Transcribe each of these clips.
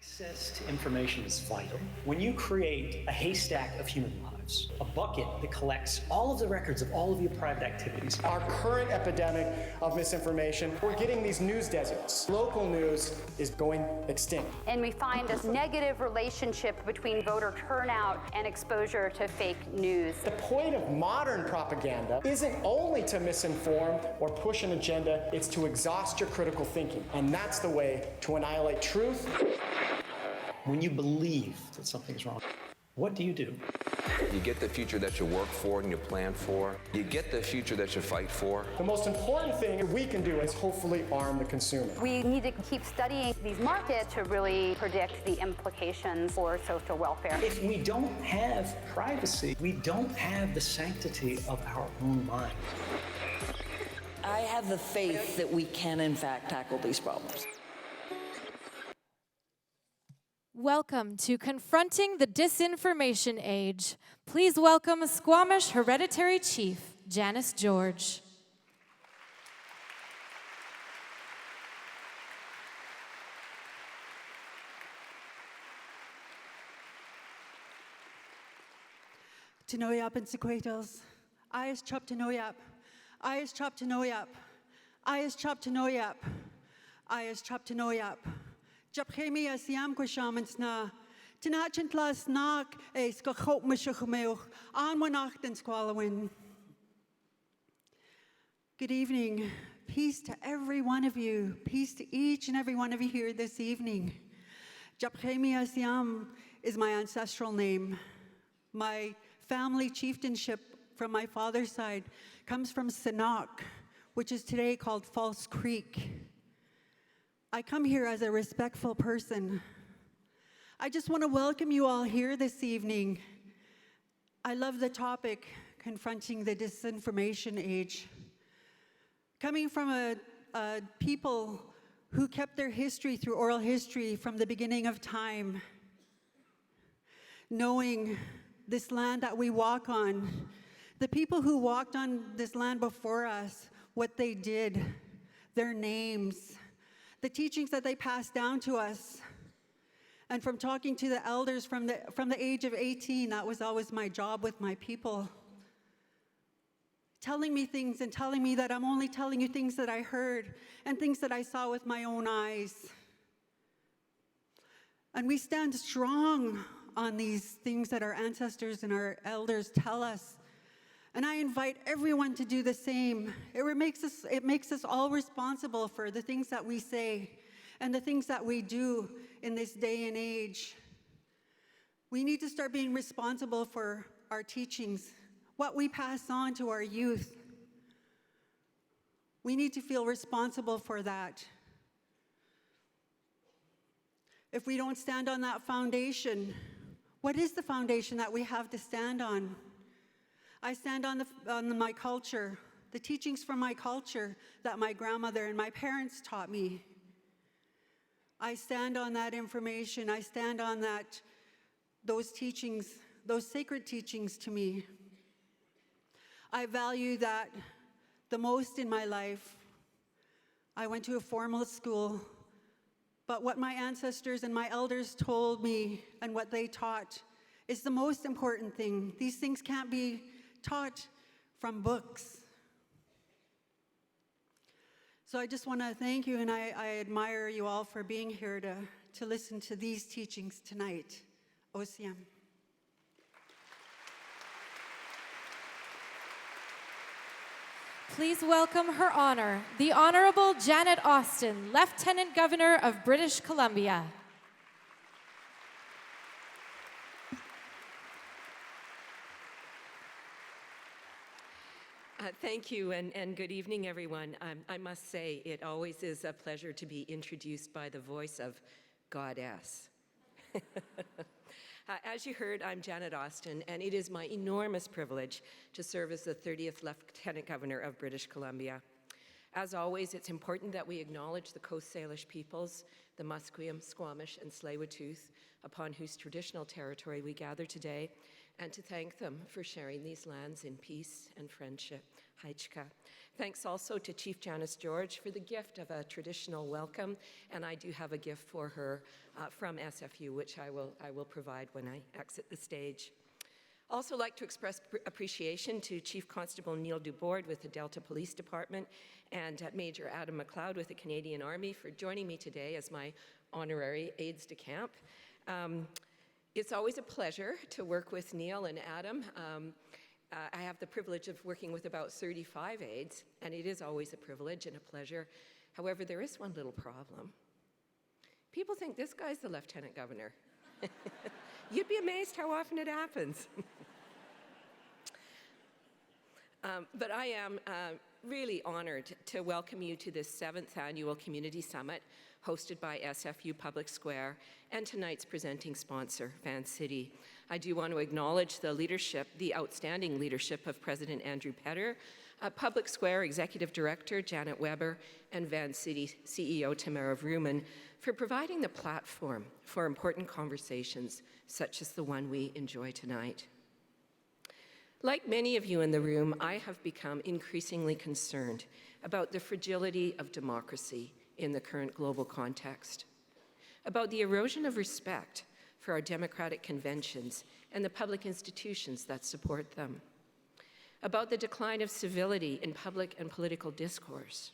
Access to information is vital. When you create a haystack of human lives, a bucket that collects all of the records of all of your private activities. Our current epidemic of misinformation, we're getting these news deserts. Local news is going extinct. And we find this negative relationship between voter turnout and exposure to fake news. The point of modern propaganda isn't only to misinform or push an agenda, it's to exhaust your critical thinking. And that's the way to annihilate truth. When you believe that something's wrong, what do? You get the future that you work for and you plan for. You get the future that you fight for. The most important thing we can do is hopefully arm the consumer. We need to keep studying these markets to really predict the implications for social welfare. If we don't have privacy, we don't have the sanctity of our own mind. I have the faith that we can, in fact, tackle these problems. Welcome to Confronting the Disinformation Age. Please welcome Squamish Hereditary Chief, Janice George. Tanoyap and Sequatals. Ayas chop Tanoyap. Ayas chop Tanoyap. Ayas chop Tanoyap. Ayas chop Tanoyap. Japchemi asiam kwashamans na. Tinachant las nak es gachop mishachumeuch. Anwanacht and squalawin. Good evening. Peace to every one of you. Peace to each and every one of you here this evening. Japchemi asiam is my ancestral name. My family chieftainship from my father's side comes from Sanok, which is today called False Creek. I come here as a respectful person. I just want to welcome you all here this evening. I love the topic, Confronting the Disinformation Age. Coming from a people who kept their history through oral history from the beginning of time, knowing this land that we walk on, the people who walked on this land before us, what they did, their names, the teachings that they passed down to us. And from talking to the elders from the age of 18, that was always my job with my people. Telling me things and telling me that I'm only telling you things that I heard and things that I saw with my own eyes. And we stand strong on these things that our ancestors and our elders tell us. And I invite everyone to do the same. It makes us all responsible for the things that we say and the things that we do in this day and age. We need to start being responsible for our teachings, what we pass on to our youth. We need to feel responsible for that. If we don't stand on that foundation, what is the foundation that we have to stand on? I stand on my culture, the teachings from my culture that my grandmother and my parents taught me. I stand on that information. I stand on those teachings, those sacred teachings to me. I value that the most in my life. I went to a formal school, but what my ancestors and my elders told me and what they taught is the most important thing. These things can't be taught from books. So I just want to thank you, and I admire you all for being here to listen to these teachings tonight. Osiam. Please welcome Her Honor, the Honorable Janet Austin, Lieutenant Governor of British Columbia. Thank you, and good evening, everyone. I must say, it always is a pleasure to be introduced by the voice of Goddess. As you heard, I'm Janet Austin, and it is my enormous privilege to serve as the 30th Lieutenant Governor of British Columbia. As always, it's important that we acknowledge the Coast Salish peoples, the Musqueam, Squamish, and Tsleil-Waututh, upon whose traditional territory we gather today, and to thank them for sharing these lands in peace and friendship. Haichka. Thanks also to Chief Janice George for the gift of a traditional welcome, and I do have a gift for her from SFU, which I will provide when I exit the stage. Also like to express appreciation to Chief Constable Neil Dubord with the Delta Police Department and Major Adam McLeod with the Canadian Army for joining me today as my honorary aides-de-camp. It's always a pleasure to work with Neil and Adam. I have the privilege of working with about 35 aides, and it is always a privilege and a pleasure. However, there is one little problem. People think this guy's the Lieutenant Governor. You'd be amazed how often it happens. But I am really honored to welcome you to this 7th Annual Community Summit hosted by SFU Public Square and tonight's presenting sponsor, Vancity. I do want to acknowledge the leadership, the outstanding leadership of President Andrew Petter, Public Square Executive Director Janet Weber, and Vancity CEO Tamara Vrooman for providing the platform for important conversations such as the one we enjoy tonight. Like many of you in the room, I have become increasingly concerned about the fragility of democracy in the current global context, about the erosion of respect for our democratic conventions and the public institutions that support them, about the decline of civility in public and political discourse.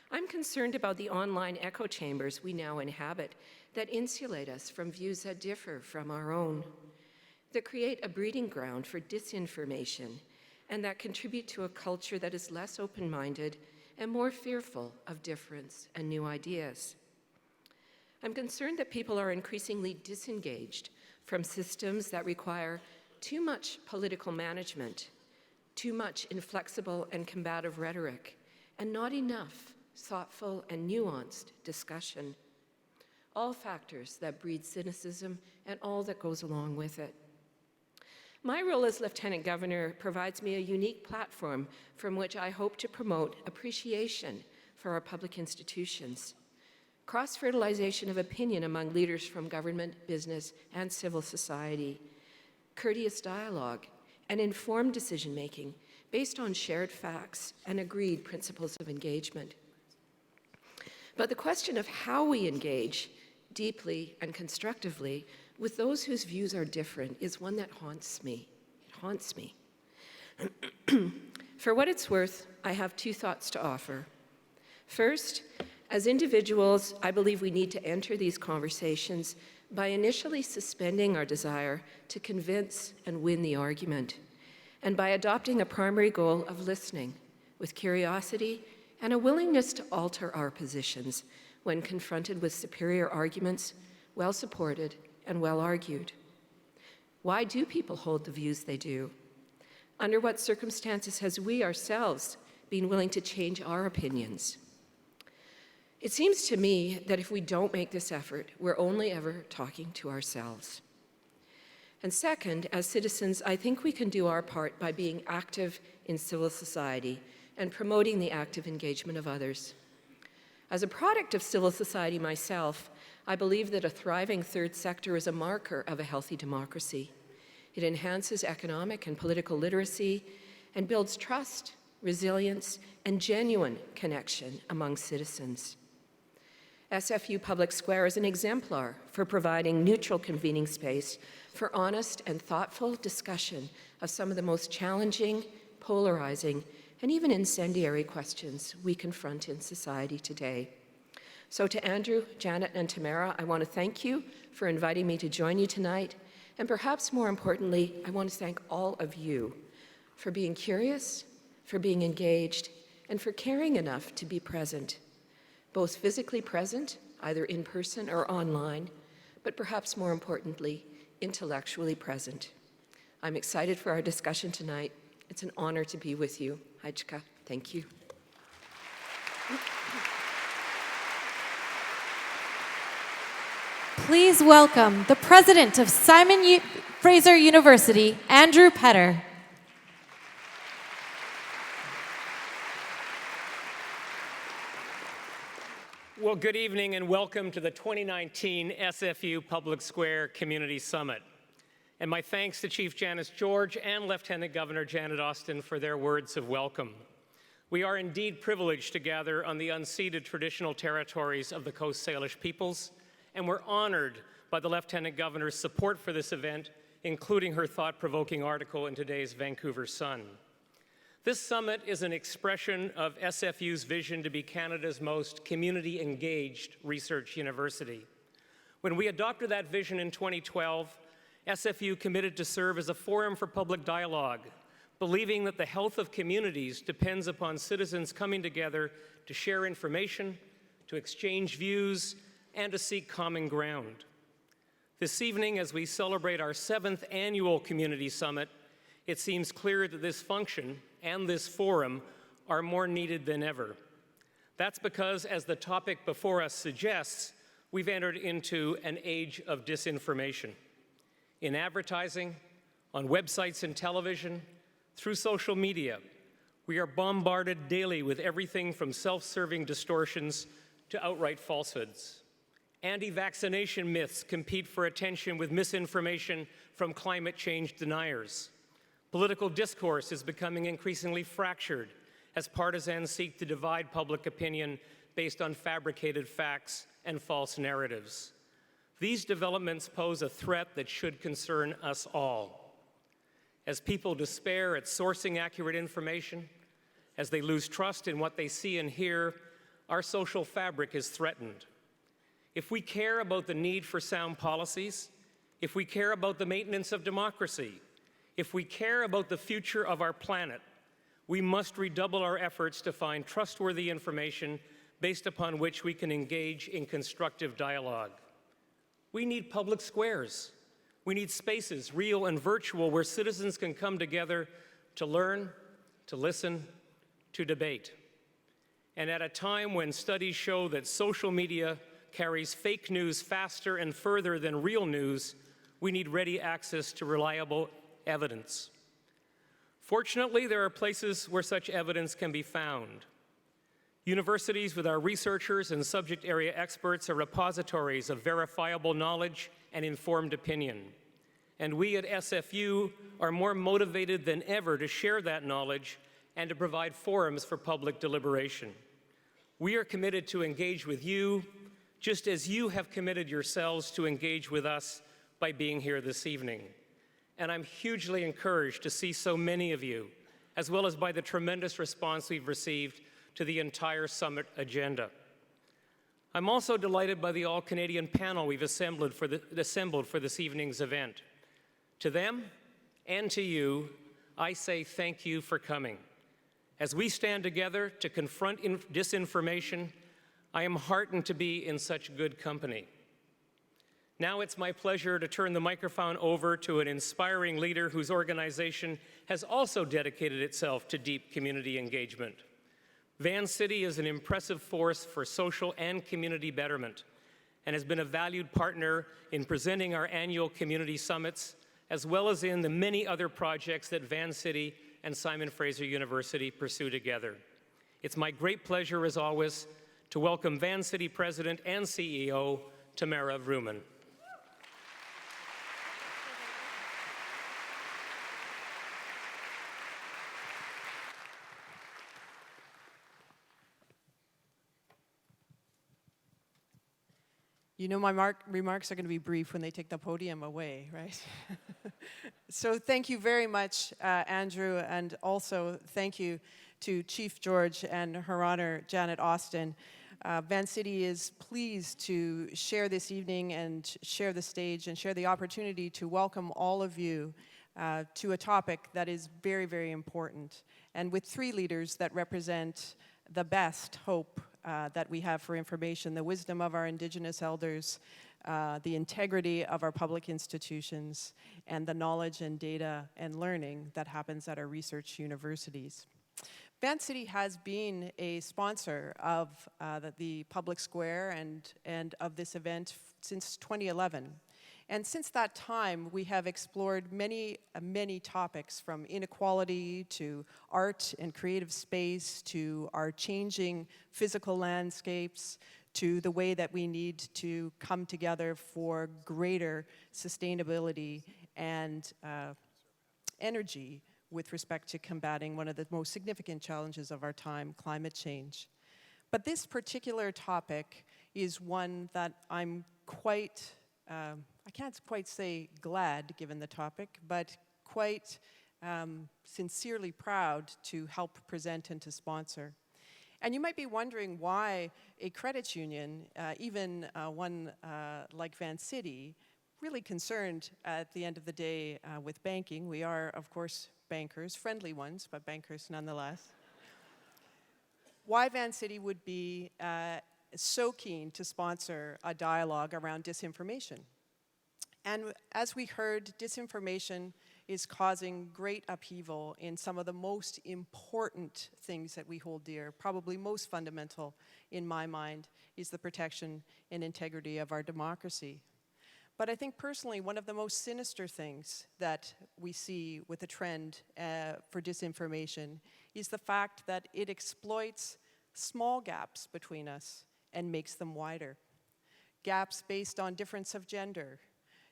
I'm concerned about the online echo chambers we now inhabit that insulate us from views that differ from our own, that create a breeding ground for disinformation, and that contribute to a culture that is less open-minded and more fearful of difference and new ideas. I'm concerned that people are increasingly disengaged from systems that require too much political management, too much inflexible and combative rhetoric, and not enough thoughtful and nuanced discussion. All factors that breed cynicism and all that goes along with it. My role as Lieutenant Governor provides me a unique platform from which I hope to promote appreciation for our public institutions, cross-fertilization of opinion among leaders from government, business, and civil society, courteous dialogue, and informed decision-making based on shared facts and agreed principles of engagement. But the question of how we engage deeply and constructively with those whose views are different is one that haunts me. It haunts me. For what it's worth, I have 2 thoughts to offer. First, as individuals, I believe we need to enter these conversations by initially suspending our desire to convince and win the argument, and by adopting a primary goal of listening with curiosity and a willingness to alter our positions when confronted with superior arguments, well supported and well argued. Why do people hold the views they do? Under what circumstances has we ourselves been willing to change our opinions? It seems to me that if we don't make this effort, we're only ever talking to ourselves. And second, as citizens, I think we can do our part by being active in civil society and promoting the active engagement of others. As a product of civil society myself, I believe that a thriving third sector is a marker of a healthy democracy. It enhances economic and political literacy and builds trust, resilience, and genuine connection among citizens. SFU Public Square is an exemplar for providing neutral convening space for honest and thoughtful discussion of some of the most challenging, polarizing, and even incendiary questions we confront in society today. So to Andrew, Janet, and Tamara, I want to thank you for inviting me to join you tonight. And perhaps more importantly, I want to thank all of you for being curious, for being engaged, and for caring enough to be present, both physically present, either in person or online, but perhaps more importantly, intellectually present. I'm excited for our discussion tonight. It's an honor to be with you. Haichka, thank you. Please welcome the president of Simon Fraser University, Andrew Petter. Well, good evening and welcome to the 2019 SFU Public Square Community Summit. And my thanks to Chief Janice George and Lieutenant Governor Janet Austin for their words of welcome. We are indeed privileged to gather on the unceded traditional territories of the Coast Salish peoples, and we're honored by the Lieutenant Governor's support for this event, including her thought-provoking article in today's Vancouver Sun. This summit is an expression of SFU's vision to be Canada's most community-engaged research university. When we adopted that vision in 2012, SFU committed to serve as a forum for public dialogue, believing that the health of communities depends upon citizens coming together to share information, to exchange views, and to seek common ground. This evening, as we celebrate our 7th annual Community Summit, it seems clear that this function and this forum are more needed than ever. That's because, as the topic before us suggests, we've entered into an age of disinformation. In advertising, on websites and television, through social media, we are bombarded daily with everything from self-serving distortions to outright falsehoods. Anti-vaccination myths compete for attention with misinformation from climate change deniers. Political discourse is becoming increasingly fractured as partisans seek to divide public opinion based on fabricated facts and false narratives. These developments pose a threat that should concern us all. As people despair at sourcing accurate information, as they lose trust in what they see and hear, our social fabric is threatened. If we care about the need for sound policies, if we care about the maintenance of democracy, if we care about the future of our planet, we must redouble our efforts to find trustworthy information based upon which we can engage in constructive dialogue. We need public squares. We need spaces, real and virtual, where citizens can come together to learn, to listen, to debate. And at a time when studies show that social media carries fake news faster and further than real news, we need ready access to reliable evidence. Fortunately, there are places where such evidence can be found. Universities with our researchers and subject area experts are repositories of verifiable knowledge and informed opinion. And we at SFU are more motivated than ever to share that knowledge and to provide forums for public deliberation. We are committed to engage with you, just as you have committed yourselves to engage with us by being here this evening. And I'm hugely encouraged to see so many of you, as well as by the tremendous response we've received to the entire summit agenda. I'm also delighted by the all-Canadian panel we've assembled for this evening's event. To them and to you, I say thank you for coming. As we stand together to confront disinformation, I am heartened to be in such good company. Now it's my pleasure to turn the microphone over to an inspiring leader whose organization has also dedicated itself to deep community engagement. Vancity is an impressive force for social and community betterment and has been a valued partner in presenting our annual community summits, as well as in the many other projects that Vancity and Simon Fraser University pursue together. It's my great pleasure, as always, to welcome Vancity President and CEO, Tamara Vrooman. You know my remarks are going to be brief when they take the podium away, right? So thank you very much, Andrew, and also thank you to Chief George and Her Honor Janet Austin. Vancity is pleased to share this evening and share the stage and share the opportunity to welcome all of you to a topic that is very, very important, and with 3 leaders that represent the best hope that we have for information, the wisdom of our Indigenous elders, the integrity of our public institutions, and the knowledge and data and learning that happens at our research universities. Vancity has been a sponsor of the Public Square and of this event since 2011. And since that time, we have explored many topics, from inequality to art and creative space to our changing physical landscapes to the way that we need to come together for greater sustainability and energy with respect to combating one of the most significant challenges of our time, climate change. But this particular topic is one that I'm quite, I can't quite say glad given the topic, but quite sincerely proud to help present and to sponsor. And you might be wondering why a credit union, even one like Vancity, really concerned at the end of the day with banking. We are, of course, bankers, friendly ones, but bankers nonetheless. Why Vancity would be so keen to sponsor a dialogue around disinformation. And as we heard, disinformation is causing great upheaval in some of the most important things that we hold dear. Probably most fundamental, in my mind, is the protection and integrity of our democracy. But I think personally, one of the most sinister things that we see with the trend for disinformation is the fact that it exploits small gaps between us and makes them wider. Gaps based on difference of gender,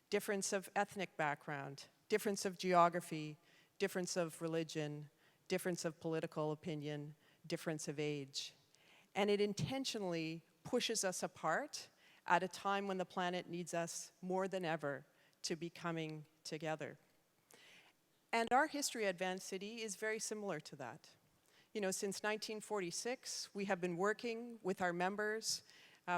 difference of ethnic background, difference of geography, difference of religion, difference of political opinion, difference of age. And it intentionally pushes us apart at a time when the planet needs us more than ever to be coming together. And our history at Vancity is very similar to that. You know, since 1946, we have been working with our members,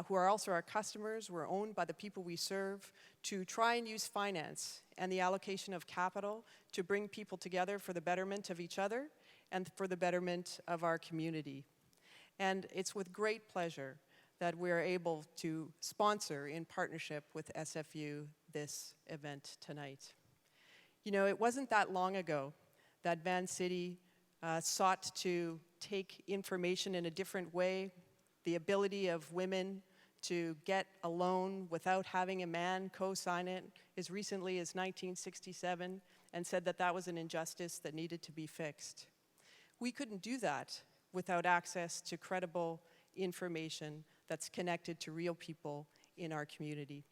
who are also our customers, who are owned by the people we serve, to try and use finance and the allocation of capital to bring people together for the betterment of each other and for the betterment of our community. And it's with great pleasure that we're able to sponsor, in partnership with SFU, this event tonight. You know, it wasn't that long ago that Vancity sought to take information in a different way, the ability of women to get a loan without having a man co-sign it as recently as 1967, and said that that was an injustice that needed to be fixed. We couldn't do that without access to credible information that's connected to real people in our community.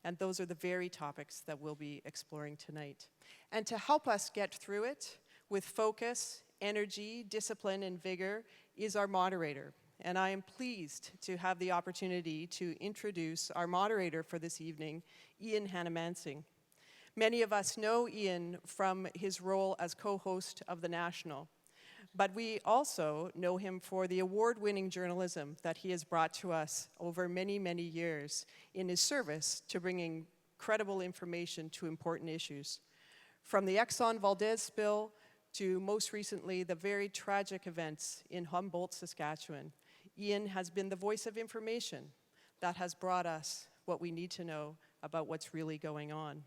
And those are the very topics that we'll be exploring tonight. And to help us get through it with focus, energy, discipline, and vigor is our moderator. And I am pleased to have the opportunity to introduce our moderator for this evening, Hanomansing. Many of us know Ian from his role as co-host of The National, but we also know him for the award-winning journalism that he has brought to us over many, many years in his service to bringing credible information to important issues. From the Exxon Valdez spill to most recently the very tragic events in Humboldt, Saskatchewan, Ian has been the voice of information that has brought us what we need to know about what's really going on.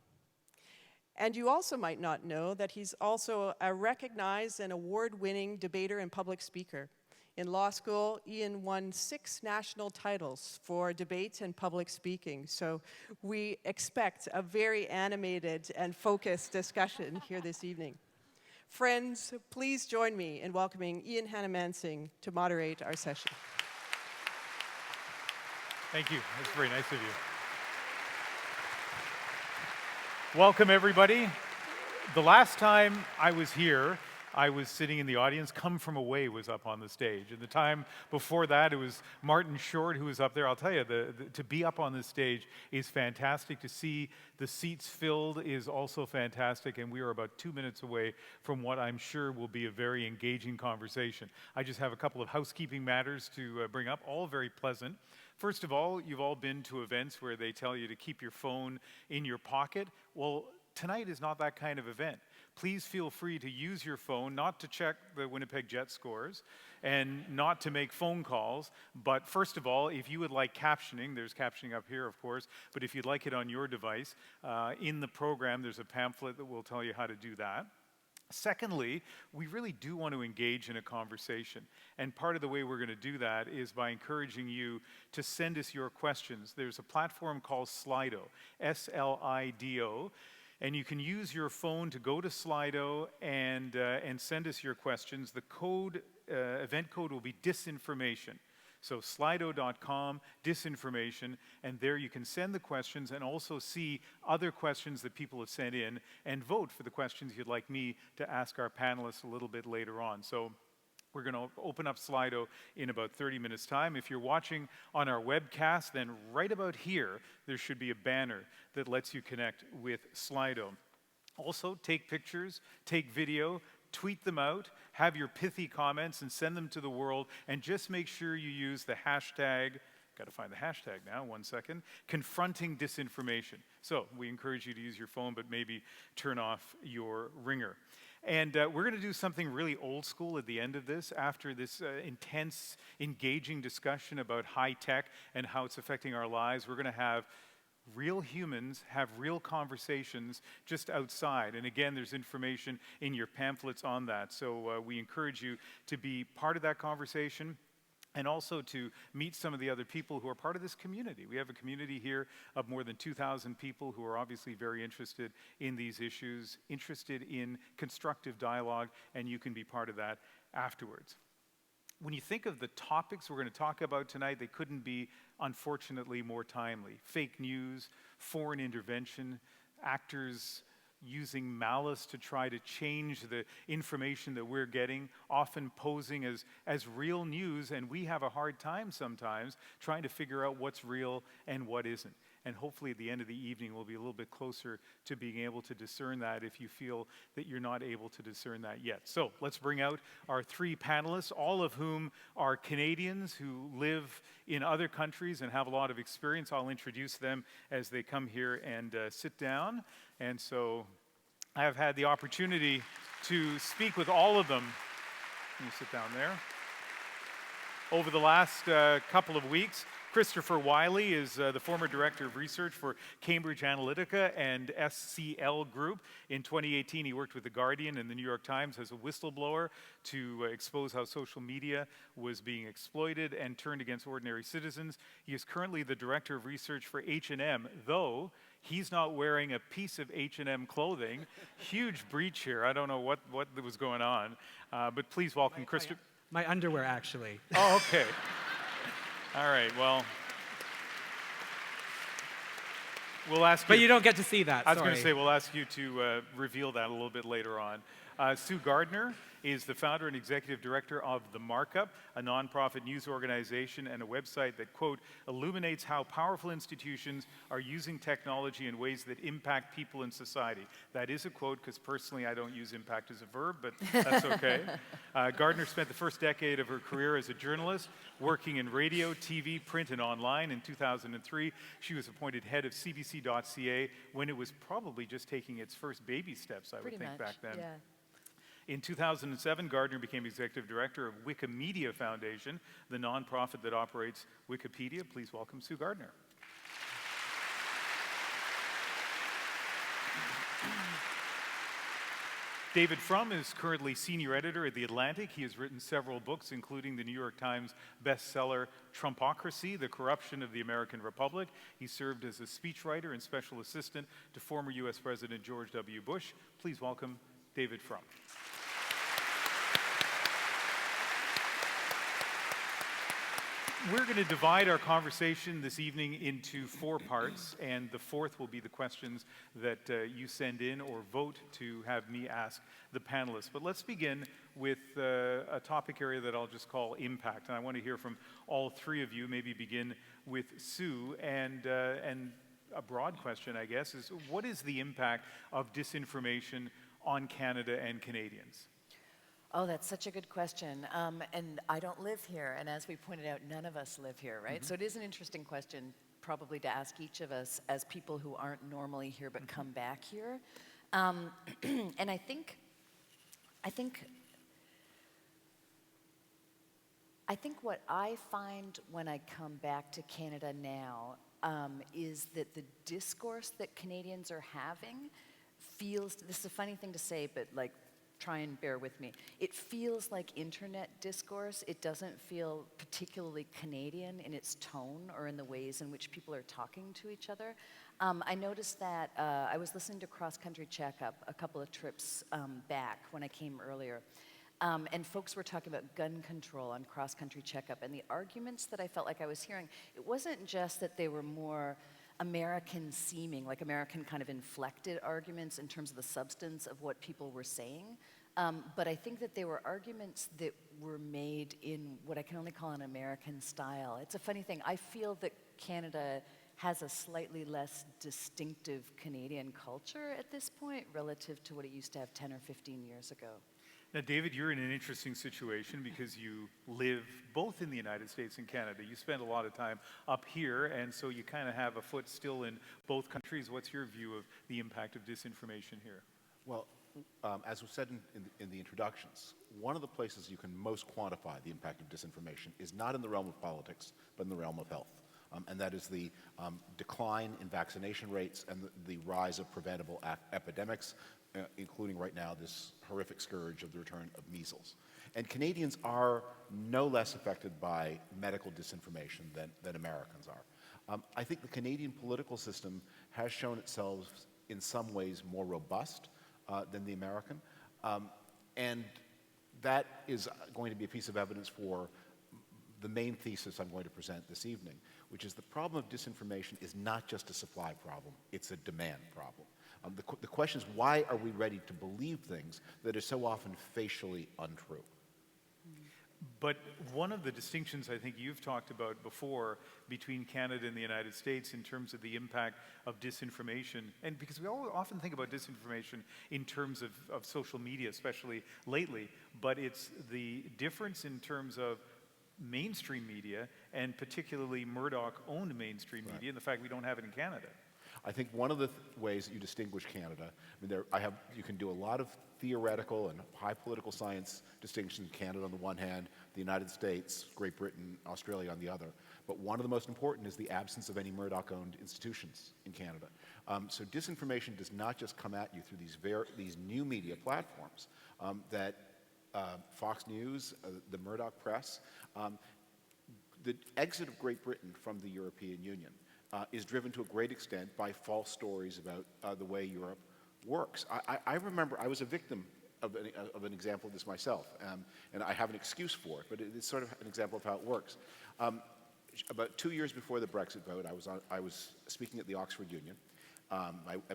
And you also might not know that he's also a recognized and award-winning debater and public speaker. In law school, Ian won 6 national titles for debate and public speaking. So we expect a very animated and focused discussion here this evening. Friends, please join me in welcoming Hanomansing to moderate our session. Thank you. That's very nice of you. Welcome, everybody. The last time I was here, I was sitting in the audience. Come From Away was up on the stage. And the time before that, it was Martin Short who was up there. I'll tell you, to be up on this stage is fantastic. To see the seats filled is also fantastic. And we are about 2 minutes away from what I'm sure will be a very engaging conversation. I just have a couple of housekeeping matters to bring up, all very pleasant. First of all, you've all been to events where they tell you to keep your phone in your pocket. Well, tonight is not that kind of event. Please feel free to use your phone, not to check the Winnipeg Jet scores, and not to make phone calls. But first of all, if you would like captioning, there's captioning up here, of course, but if you'd like it on your device, in the program, there's a pamphlet that will tell you how to do that. Secondly, we really do want to engage in a conversation. And part of the way we're going to do that is by encouraging you to send us your questions. There's a platform called Slido, S-L-I-D-O. And you can use your phone to go to Slido and send us your questions. The code, event code will be disinformation. So slido.com, disinformation, and there you can send the questions and also see other questions that people have sent in and vote for the questions you'd like me to ask our panelists a little bit later on. So we're going to open up Slido in about 30 minutes' time. If you're watching on our webcast, then right about here, there should be a banner that lets you connect with Slido. Also, take pictures, take video, tweet them out, have your pithy comments and send them to the world, and just make sure you use the hashtag, got to find the hashtag now, 1 second, confronting disinformation. So we encourage you to use your phone, but maybe turn off your ringer. And we're going to do something really old school at the end of this, after this intense, engaging discussion about high tech and how it's affecting our lives. We're going to have real humans have real conversations just outside. And again, there's information in your pamphlets on that. So we encourage you to be part of that conversation and also to meet some of the other people who are part of this community. We have a community here of more than 2,000 people who are obviously very interested in these issues, interested in constructive dialogue, and you can be part of that afterwards. When you think of the topics we're going to talk about tonight, they couldn't be, unfortunately, more timely. Fake news, foreign intervention, actors using malice to try to change the information that we're getting, often posing as real news, and we have a hard time sometimes trying to figure out what's real and what isn't. And hopefully at the end of the evening, we'll be a little bit closer to being able to discern that if you feel that you're not able to discern that yet. So let's bring out our three panelists, all of whom are Canadians who live in other countries and have a lot of experience. I'll introduce them as they come here and sit down. And so I have had the opportunity to speak with all of them. Can you sit down there? Over the last couple of weeks. Christopher Wylie is the former Director of Research for Cambridge Analytica and SCL Group. In 2018, he worked with The Guardian and The New York Times as a whistleblower to expose how social media was being exploited and turned against ordinary citizens. He is currently the Director of Research for H&M, though he's not wearing a piece of H&M clothing. Huge breach here. I don't know what was going on. But please welcome Christopher. My underwear, actually. Oh, okay. All right, well, we'll ask you. But you don't get to see that, I was going to say, we'll ask you to reveal that a little bit later on. Sue Gardner is the founder and executive director of The Markup, a nonprofit news organization and a website that, quote, illuminates how powerful institutions are using technology in ways that impact people in society. That is a quote, because personally I don't use impact as a verb, but that's okay. Gardner spent the first decade of her career as a journalist, working in radio, TV, print, and online. In 2003, she was appointed head of CBC.ca when it was probably just taking its first baby steps, I would think, back then. Yeah. In 2007, Gardner became executive director of Wikimedia Foundation, the nonprofit that operates Wikipedia. Please welcome Sue Gardner. David Frum is currently senior editor at The Atlantic. He has written several books, including the New York Times bestseller Trumpocracy, The Corruption of the American Republic. He served as a speechwriter and special assistant to former U.S. President George W. Bush. Please welcome David Frum. We're going to divide our conversation this evening into 4 parts, and the fourth will be the questions that you send in or vote to have me ask the panelists. But let's begin with a topic area that I'll just call impact, and I want to hear from all three of you. Maybe begin with Sue, and a broad question, I guess, is what is the impact of disinformation on Canada and Canadians? Oh, that's such a good question. And I don't live here. And as we pointed out, none of us live here, right? Mm-hmm. So it is an interesting question probably to ask each of us as people who aren't normally here but come back here. And I think what I find when I come back to Canada now is that the discourse that Canadians are having feels, this is a funny thing to say, but like, try and bear with me. It feels like internet discourse. It doesn't feel particularly Canadian in its tone or in the ways in which people are talking to each other. I noticed that I was listening to Cross Country Checkup a couple of trips back when I came earlier. And folks were talking about gun control on cross-country checkup, and the arguments that I felt like I was hearing, it wasn't just that they were more American-seeming, like American kind of inflected arguments in terms of the substance of what people were saying, but I think that they were arguments that were made in what I can only call an American style. It's a funny thing. I feel that Canada has a slightly less distinctive Canadian culture at this point relative to what it used to have 10 or 15 years ago. Now, David, you're in an interesting situation because you live both in the United States and Canada. You spend a lot of time up here, and so you kind of have a foot still in both countries. What's your view of the impact of disinformation here? Well, as was said in the introductions, one of the places you can most quantify the impact of disinformation is not in the realm of politics, but in the realm of health. And that is the decline in vaccination rates and the rise of preventable epidemics, including right now this horrific scourge of the return of measles. And Canadians are no less affected by medical disinformation than Americans are. I think the Canadian political system has shown itself in some ways more robust than the American. And that is going to be a piece of evidence for the main thesis I'm going to present this evening, which is the problem of disinformation is not just a supply problem, it's a demand problem. The question is, why are we ready to believe things that are so often facially untrue? But one of the distinctions I think you've talked about before between Canada and the United States in terms of the impact of disinformation, and because we often think about disinformation in terms of social media, especially lately, but it's the difference in terms of mainstream media, and particularly Murdoch-owned mainstream media, and the fact we don't have it in Canada. I think one of the ways that you distinguish Canada, you can do a lot of theoretical and high political science distinctions, Canada on the one hand, the United States, Great Britain, Australia on the other. But one of the most important is the absence of any Murdoch-owned institutions in Canada. So disinformation does not just come at you through these new media platforms that Fox News, the Murdoch press. The exit of Great Britain from the European Union is driven to a great extent by false stories about the way Europe works. I remember I was a victim of an example of this myself, and I have an excuse for it, but it's sort of an example of how it works. About 2 years before the Brexit vote, I was speaking at the Oxford Union.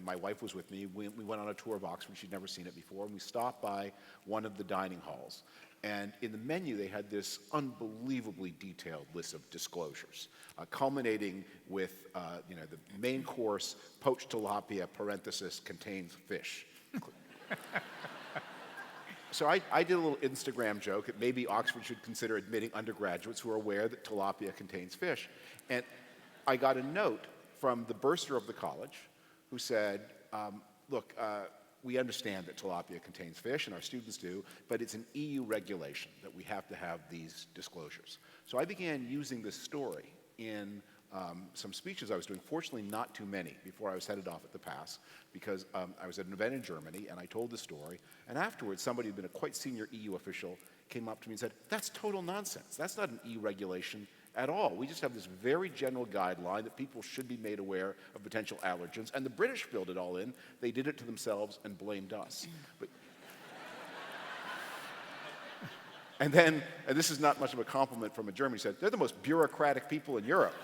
My wife was with me. We went on a tour of Oxford. She'd never seen it before, and we stopped by one of the dining halls. And in the menu, they had this unbelievably detailed list of disclosures, culminating with the main course, poached tilapia, parenthesis, contains fish. So I did a little Instagram joke that maybe Oxford should consider admitting undergraduates who are aware that tilapia contains fish. And I got a note from the bursar of the college who said, look, we understand that tilapia contains fish, and our students do, but it's an EU regulation that we have to have these disclosures. So I began using this story in some speeches I was doing, fortunately not too many, before I was headed off at the pass, because I was at an event in Germany, and I told the story, and afterwards somebody who'd been a quite senior EU official came up to me and said, that's total nonsense. That's not an EU regulation at all. We just have this very general guideline that people should be made aware of potential allergens, and the British filled it all in. They did it to themselves and blamed us. And this is not much of a compliment from a German, he said, they're the most bureaucratic people in Europe.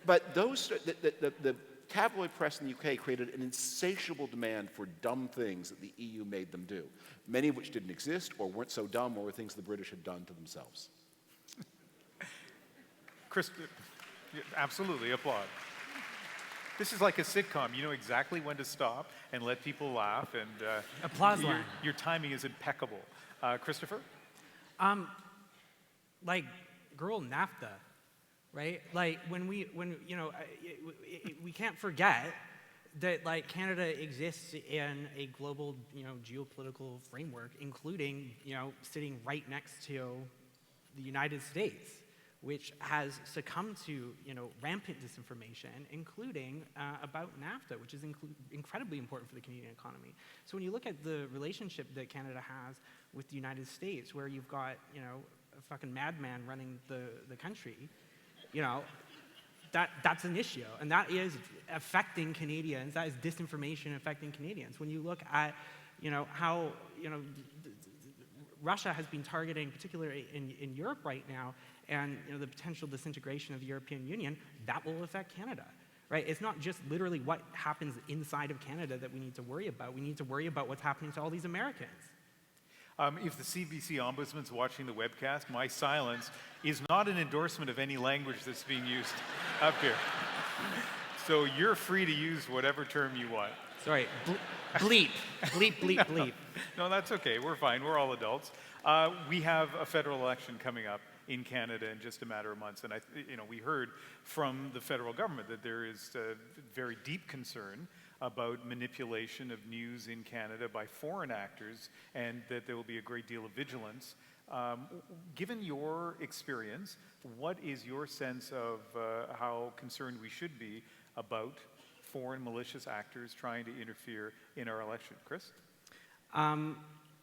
But the tabloid press in the UK created an insatiable demand for dumb things that the EU made them do, many of which didn't exist or weren't so dumb or were things the British had done to themselves. Chris, absolutely, applaud. This is like a sitcom. You know exactly when to stop and let people laugh, and applause line. Your timing is impeccable. Christopher? Like, girl, NAFTA. Right? Like we can't forget that like Canada exists in a global, geopolitical framework, including, sitting right next to the United States, which has succumbed to, rampant disinformation, including about NAFTA, which is incredibly important for the Canadian economy. So when you look at the relationship that Canada has with the United States, where you've got, a fucking madman running the country, that's an issue, and that is affecting Canadians. That is disinformation affecting Canadians. When you look at, how, Russia has been targeting, particularly in Europe right now, and the potential disintegration of the European Union, that will affect Canada, right? It's not just literally what happens inside of Canada that we need to worry about. We need to worry about what's happening to all these Americans. If the CBC Ombudsman's watching the webcast, my silence is not an endorsement of any language that's being used up here. So you're free to use whatever term you want. Sorry, bleep, bleep, bleep, bleep. No, that's okay. We're fine. We're all adults. We have a federal election coming up in Canada in just a matter of months, and we heard from the federal government that there is a very deep concern about manipulation of news in Canada by foreign actors, and that there will be a great deal of vigilance. Given your experience, what is your sense of how concerned we should be about foreign malicious actors trying to interfere in our election? Chris?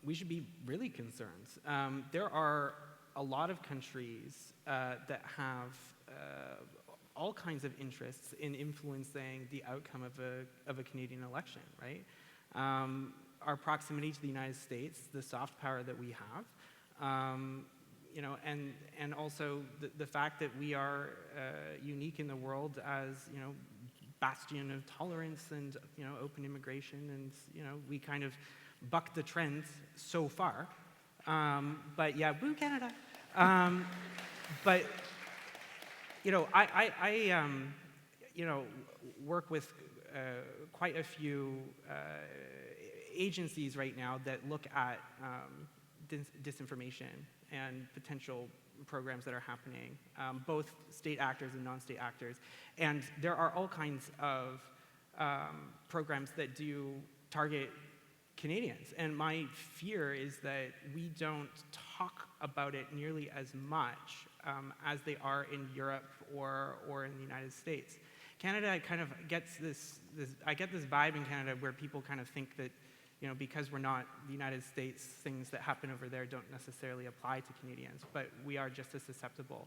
We should be really concerned. There are a lot of countries that have all kinds of interests in influencing the outcome of a Canadian election, right? Our proximity to the United States, the soft power that we have, and also the fact that we are unique in the world as, bastion of tolerance and, open immigration, and, we kind of buck the trends so far. But yeah, boo Canada. But I work with quite a few agencies right now that look at disinformation and potential programs that are happening, both state actors and non-state actors. And there are all kinds of programs that do target Canadians. And my fear is that we don't talk about it nearly as much as they are in Europe or in the United States. Canada kind of gets I get this vibe in Canada where people kind of think that, because we're not the United States, things that happen over there don't necessarily apply to Canadians, but we are just as susceptible.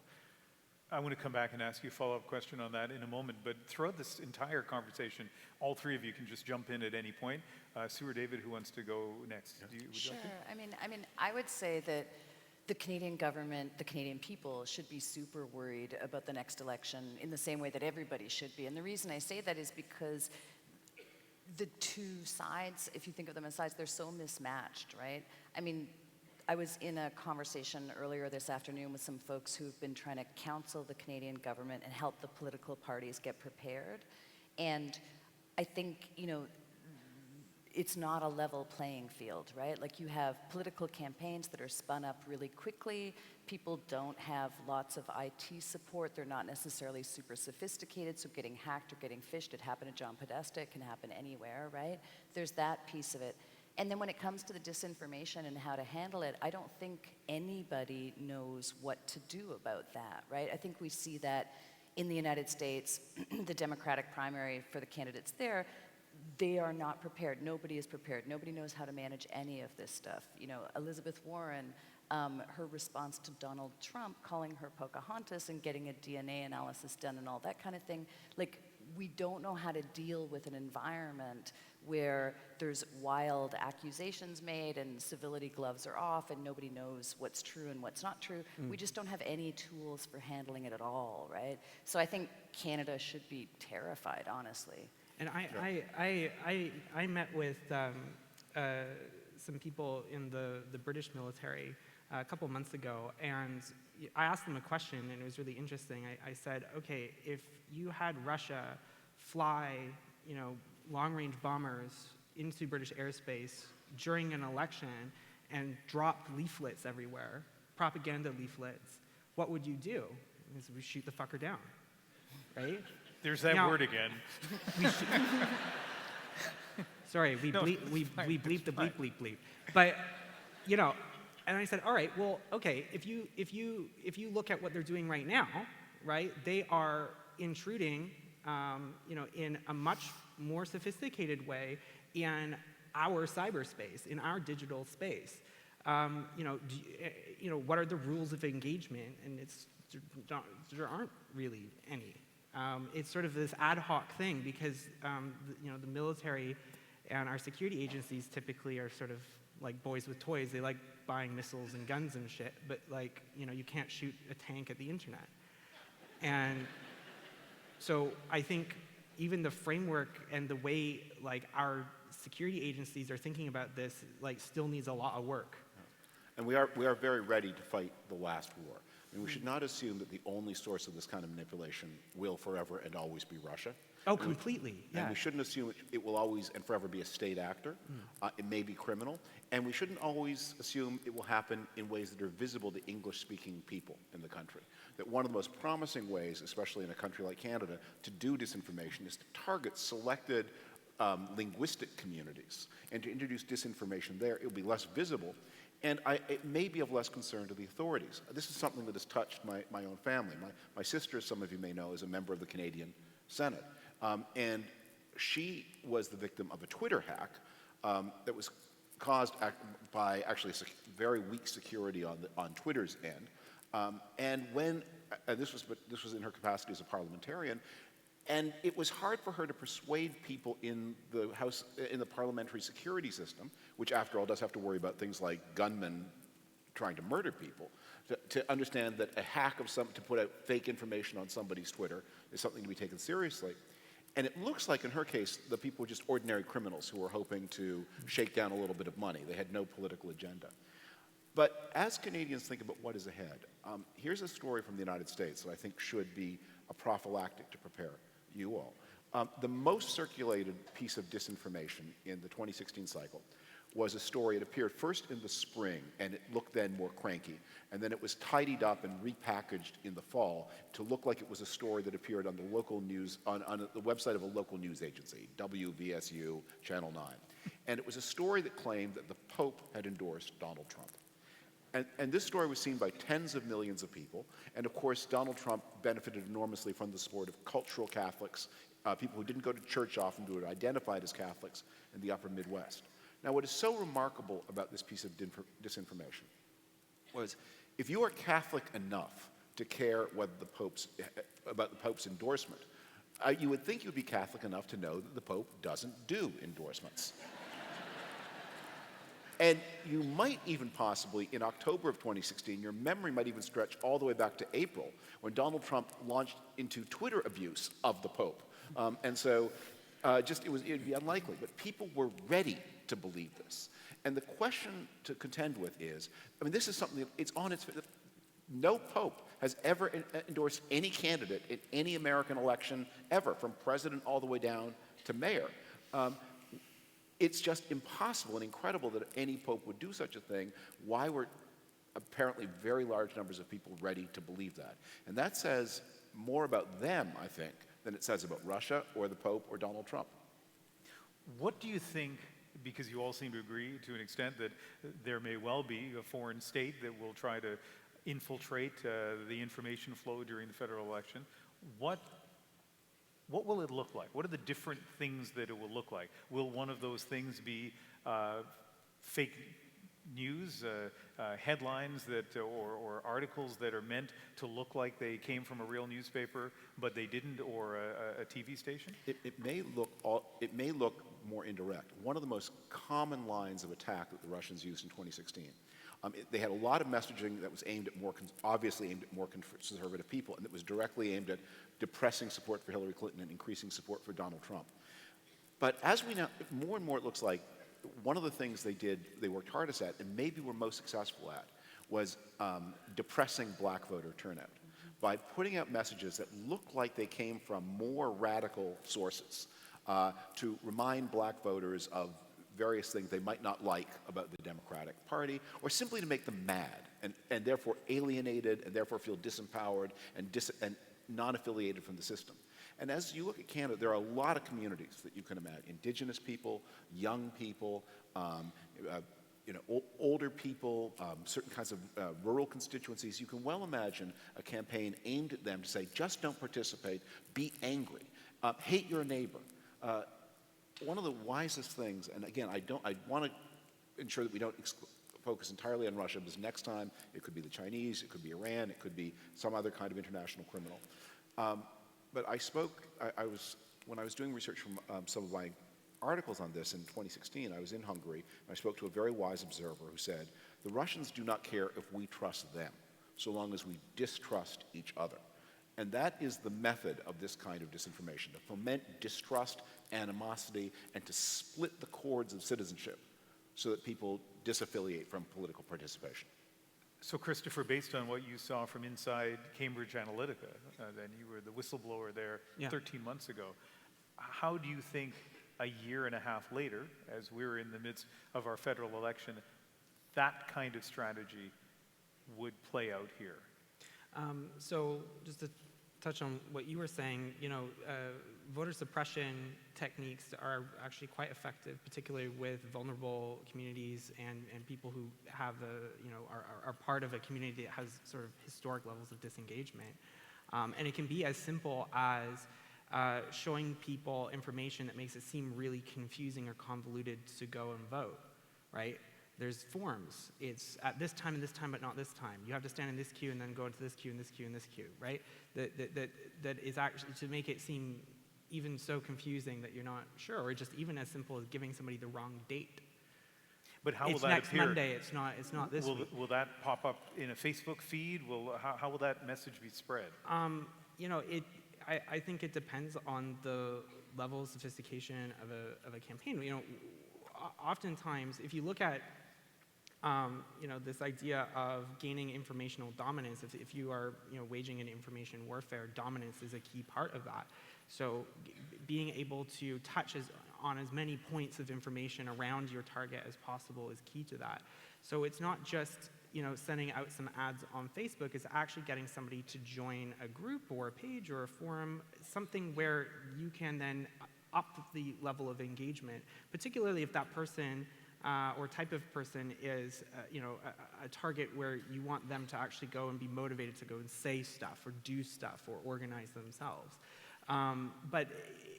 I want to come back and ask you a follow-up question on that in a moment, but throughout this entire conversation, all three of you can just jump in at any point. Sue or David, who wants to go next? Sure. I mean, I would say that the Canadian government, the Canadian people should be super worried about the next election in the same way that everybody should be. And the reason I say that is because the two sides, if you think of them as sides, they're so mismatched, right? I mean, I was in a conversation earlier this afternoon with some folks who've been trying to counsel the Canadian government and help the political parties get prepared. And I think, it's not a level playing field, right? Like, you have political campaigns that are spun up really quickly. People don't have lots of IT support. They're not necessarily super sophisticated, so getting hacked or getting phished, it happened to John Podesta, it can happen anywhere, right? There's that piece of it. And then when it comes to the disinformation and how to handle it, I don't think anybody knows what to do about that, right? I think we see that in the United States, the Democratic primary for the candidates there, they are not prepared. Nobody is prepared. Nobody knows how to manage any of this stuff. Elizabeth Warren, her response to Donald Trump, calling her Pocahontas and getting a DNA analysis done and all that kind of thing, like, we don't know how to deal with an environment where there's wild accusations made and civility gloves are off and nobody knows what's true and what's not true. We just don't have any tools for handling it at all, right? So I think Canada should be terrified, honestly. And I met with some people in the British military a couple months ago, and I asked them a question, and it was really interesting. I said, okay, if you had Russia fly, long-range bombers into British airspace during an election and drop leaflets everywhere, propaganda leaflets, what would you do? And we shoot the fucker down, right? There's that word again. Sorry, we bleep the bleep, bleep, bleep. But, and I said, all right, well, okay, if you look at what they're doing right now, right, they are intruding, in a much more sophisticated way in our cyberspace, in our digital space. What are the rules of engagement? And there aren't really any, It's sort of this ad hoc thing because the military and our security agencies typically are sort of like boys with toys. They like buying missiles and guns and shit, but you can't shoot a tank at the internet. And so I think even the framework and the way our security agencies are thinking about this still needs a lot of work. And we are very ready to fight the last war. I mean, we should not assume that the only source of this kind of manipulation will forever and always be Russia. Oh, completely, yeah. And we shouldn't assume it will always and forever be a state actor. It may be criminal. And we shouldn't always assume it will happen in ways that are visible to English-speaking people in the country. That one of the most promising ways, especially in a country like Canada, to do disinformation is to target selected linguistic communities and to introduce disinformation there. It will be less visible. And it may be of less concern to the authorities. This is something that has touched my own family. My sister, as some of you may know, is a member of the Canadian Senate. And she was the victim of a Twitter hack that was caused by actually very weak security on Twitter's end. And when this was in her capacity as a parliamentarian, and it was hard for her to persuade people in the parliamentary security system, which after all does have to worry about things like gunmen trying to murder people, to understand that a hack to put out fake information on somebody's Twitter is something to be taken seriously. And it looks like in her case, the people were just ordinary criminals who were hoping to shake down a little bit of money. They had no political agenda. But as Canadians think about what is ahead, here's a story from the United States that I think should be a prophylactic to prepare you all. The most circulated piece of disinformation in the 2016 cycle was a story. It appeared first in the spring, and it looked then more cranky. And then it was tidied up and repackaged in the fall to look like it was a story that appeared on the local news, on the website of a local news agency, WVSU, Channel 9. And it was a story that claimed that the Pope had endorsed Donald Trump. And this story was seen by tens of millions of people. And of course, Donald Trump benefited enormously from the support of cultural Catholics, people who didn't go to church often, who were identified as Catholics in the upper Midwest. Now, what is so remarkable about this piece of disinformation was if you are Catholic enough to care whether about the Pope's endorsement, you would think you'd be Catholic enough to know that the Pope doesn't do endorsements. And you might even possibly, in October of 2016, your memory might even stretch all the way back to April, when Donald Trump launched into Twitter abuse of the Pope. And so it would be unlikely. But people were ready to believe this. And the question to contend with is, this is something that it's on its... No Pope has ever endorsed any candidate in any American election ever, from president all the way down to mayor. It's just impossible and incredible that any Pope would do such a thing. Why were apparently very large numbers of people ready to believe that? And that says more about them, I think, than it says about Russia or the Pope or Donald Trump. What do you think, because you all seem to agree to an extent that there may well be a foreign state that will try to infiltrate the information flow during the federal election, what will it look like? What are the different things that it will look like? Will one of those things be fake news, headlines or articles that are meant to look like they came from a real newspaper, but they didn't, or a TV station? It may look more indirect. One of the most common lines of attack that the Russians used in 2016. They had a lot of messaging that was obviously aimed at more conservative people, and it was directly aimed at depressing support for Hillary Clinton and increasing support for Donald Trump. But as we know, more and more it looks like one of the things they worked hardest at, and maybe were most successful at, was depressing black voter turnout by putting out messages that looked like they came from more radical sources to remind black voters of various things they might not like about the Democratic Party, or simply to make them mad and therefore alienated and therefore feel disempowered and non-affiliated from the system. And as you look at Canada, there are a lot of communities that you can imagine: Indigenous people, young people, older people, certain kinds of rural constituencies. You can well imagine a campaign aimed at them to say, just don't participate, be angry, hate your neighbor. One of the wisest things, and again, I want to ensure that we don't focus entirely on Russia, because next time it could be the Chinese, it could be Iran, it could be some other kind of international criminal. But I spoke, when I was doing research from some of my articles on this in 2016, I was in Hungary, and I spoke to a very wise observer who said, the Russians do not care if we trust them, so long as we distrust each other. And that is the method of this kind of disinformation, to foment distrust, animosity, and to split the cords of citizenship so that people disaffiliate from political participation. So Christopher, based on what you saw from inside Cambridge Analytica, then you were the whistleblower there 13 months ago, how do you think a year and a half later, as we're in the midst of our federal election, that kind of strategy would play out here? So just to touch on what you were saying, voter suppression techniques are actually quite effective, particularly with vulnerable communities and people who have are part of a community that has sort of historic levels of disengagement. And it can be as simple as showing people information that makes it seem really confusing or convoluted to go and vote, right? There's forms. It's at this time and this time, but not this time. You have to stand in this queue and then go into this queue and this queue and this queue, right? That is actually to make it seem even so confusing that you're not sure, or just even as simple as giving somebody the wrong date. But how will it's that next appear? Monday. It's not this week. Will that pop up in a Facebook feed? How will that message be spread? I think it depends on the level of sophistication of a campaign. Oftentimes, if you look at this idea of gaining informational dominance, if you are waging an information warfare, dominance is a key part of that. So being able to touch on as many points of information around your target as possible is key to that. So it's not just sending out some ads on Facebook, it's actually getting somebody to join a group or a page or a forum, something where you can then up the level of engagement, particularly if that person or type of person is a target where you want them to actually go and be motivated to go and say stuff or do stuff or organize themselves. But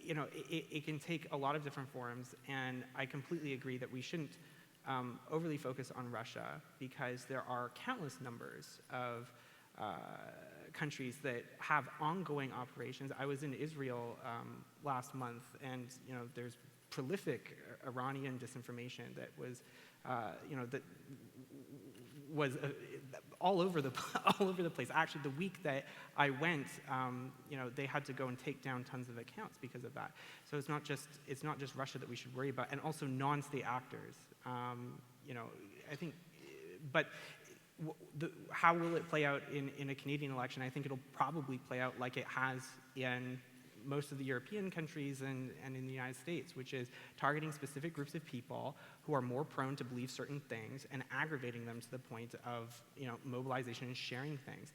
it can take a lot of different forms, and I completely agree that we shouldn't overly focus on Russia, because there are countless numbers of countries that have ongoing operations. I was in Israel last month, and there's prolific Iranian disinformation that was, all over the place. Actually, the week that I went, they had to go and take down tons of accounts because of that. So it's not just Russia that we should worry about, and also non-state actors. I think, but how will it play out in a Canadian election? I think it'll probably play out like it has in most of the European countries and in the United States, which is targeting specific groups of people who are more prone to believe certain things and aggravating them to the point of mobilization and sharing things.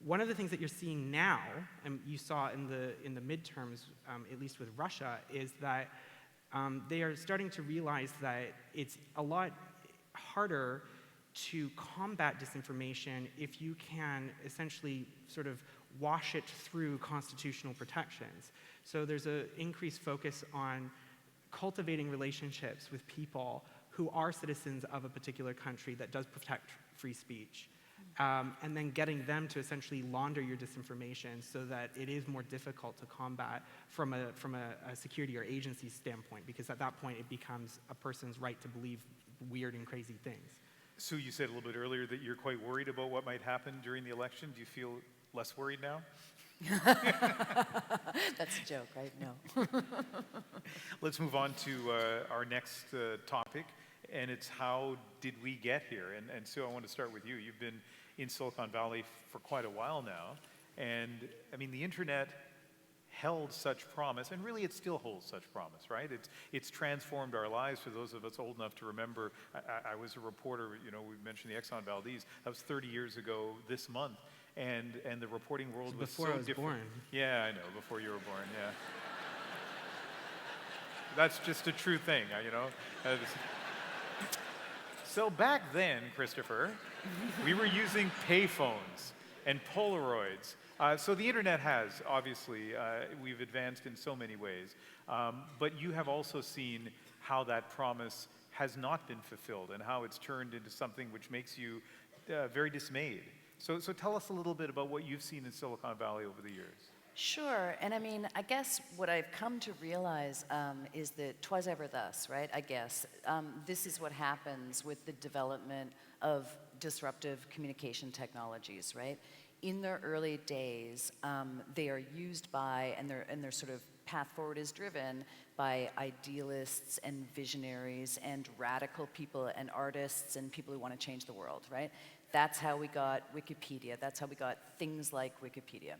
One of the things that you're seeing now, and you saw in the midterms, at least with Russia, is that they are starting to realize that it's a lot harder to combat disinformation if you can essentially sort of wash it through constitutional protections. So there's an increased focus on cultivating relationships with people who are citizens of a particular country that does protect free speech, and then getting them to essentially launder your disinformation so that it is more difficult to combat from a security or agency standpoint, because at that point it becomes a person's right to believe weird and crazy things. So you said a little bit earlier that you're quite worried about what might happen during the election. Do you feel less worried now? That's a joke, right? No. Let's move on to our next topic, and it's how did we get here? And Sue, I want to start with you. You've been in Silicon Valley for quite a while now, and I mean, the internet held such promise, and really it still holds such promise, right? It's transformed our lives. For those of us old enough to remember, I was a reporter, we mentioned the Exxon Valdez. That was 30 years ago this month, and the reporting world was so different. Before I was born. Yeah, I know, before you were born, yeah. That's just a true thing, So back then, Christopher, we were using payphones and Polaroids. So the internet has, obviously, we've advanced in so many ways, but you have also seen how that promise has not been fulfilled and how it's turned into something which makes you very dismayed. So tell us a little bit about what you've seen in Silicon Valley over the years. Sure, and I mean, I guess what I've come to realize is that 'twas ever thus, right? I guess this is what happens with the development of disruptive communication technologies, right? In their early days, they are used by, and their sort of path forward is driven by idealists and visionaries and radical people and artists and people who want to change the world, right? That's how we got Wikipedia. That's how we got things like Wikipedia.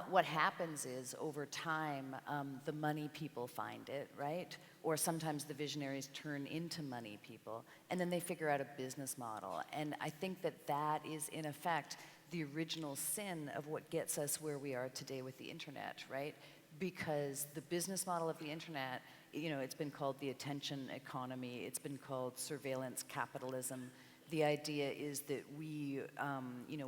What happens is, over time, the money people find it, right? Or sometimes the visionaries turn into money people, and then they figure out a business model. And I think that that is, in effect, the original sin of what gets us where we are today with the internet, right? Because the business model of the internet, you know, it's been called the attention economy, it's been called surveillance capitalism. The idea is that we,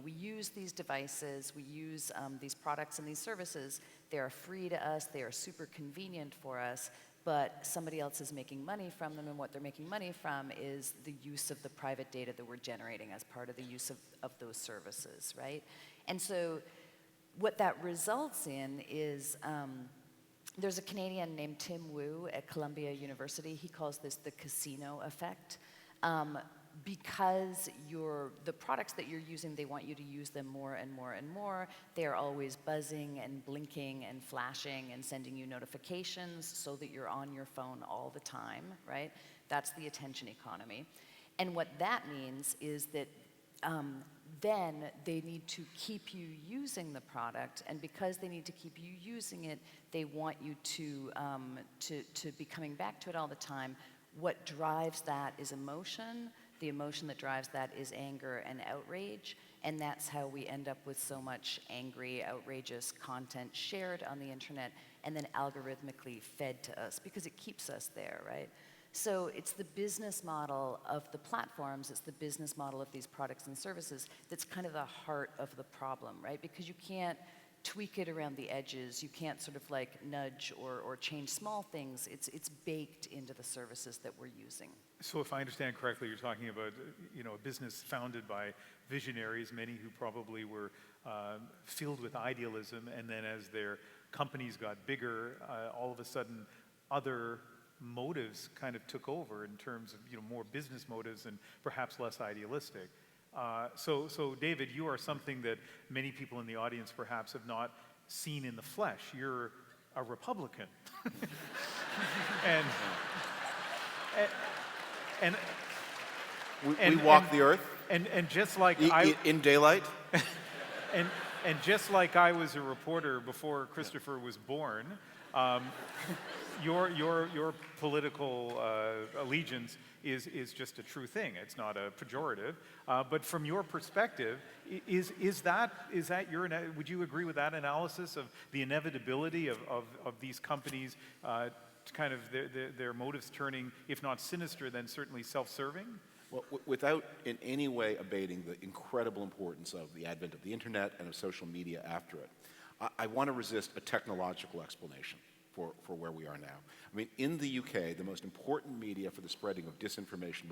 we use these devices, we use these products and these services. They are free to us, they are super convenient for us, but somebody else is making money from them, and what they're making money from is the use of the private data that we're generating as part of the use of those services, right? And so what that results in is, there's a Canadian named Tim Wu at Columbia University. He calls this the casino effect. Because the products that you're using, they want you to use them more and more and more. They're always buzzing and blinking and flashing and sending you notifications so that you're on your phone all the time, right? That's the attention economy. And what that means is that then they need to keep you using the product, and because they need to keep you using it, they want you to be coming back to it all the time. What drives that is emotion. The emotion that drives that is anger and outrage, and that's how we end up with so much angry, outrageous content shared on the internet and then algorithmically fed to us, because it keeps us there, right? So it's the business model of the platforms, it's the business model of these products and services that's kind of the heart of the problem, right? Because you can't tweak it around the edges, you can't sort of like nudge or change small things. It's baked into the services that we're using. So if I understand correctly, you're talking about a business founded by visionaries, many who probably were filled with idealism, and then as their companies got bigger, all of a sudden other motives kind of took over in terms of more business motives and perhaps less idealistic. So David, you are something that many people in the audience perhaps have not seen in the flesh. You're a Republican. We walk the earth. And just like in daylight. and just like I was a reporter before Christopher was born, your political allegiance is just a true thing. It's not a pejorative. But from your perspective, is that would you agree with that analysis of the inevitability of these companies kind of their motives turning, if not sinister, then certainly self-serving? Well, without in any way abating the incredible importance of the advent of the internet and of social media after it, I want to resist a technological explanation for where we are now. I mean, in the UK, the most important media for the spreading of disinformation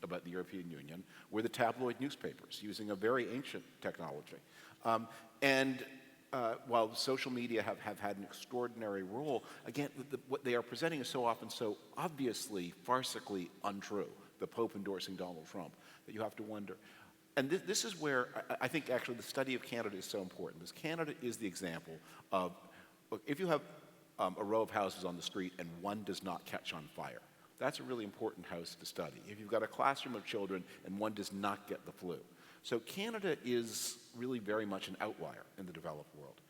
about the European Union were the tabloid newspapers, using a very ancient technology. While social media have had an extraordinary role, again, what they are presenting is so often so obviously, farcically untrue, the Pope endorsing Donald Trump, that you have to wonder. And this is where I think actually the study of Canada is so important, because Canada is the example of, look, if you have a row of houses on the street and one does not catch on fire, that's a really important house to study. If you've got a classroom of children and one does not get the flu. So Canada is really very much an outlier in the developed world.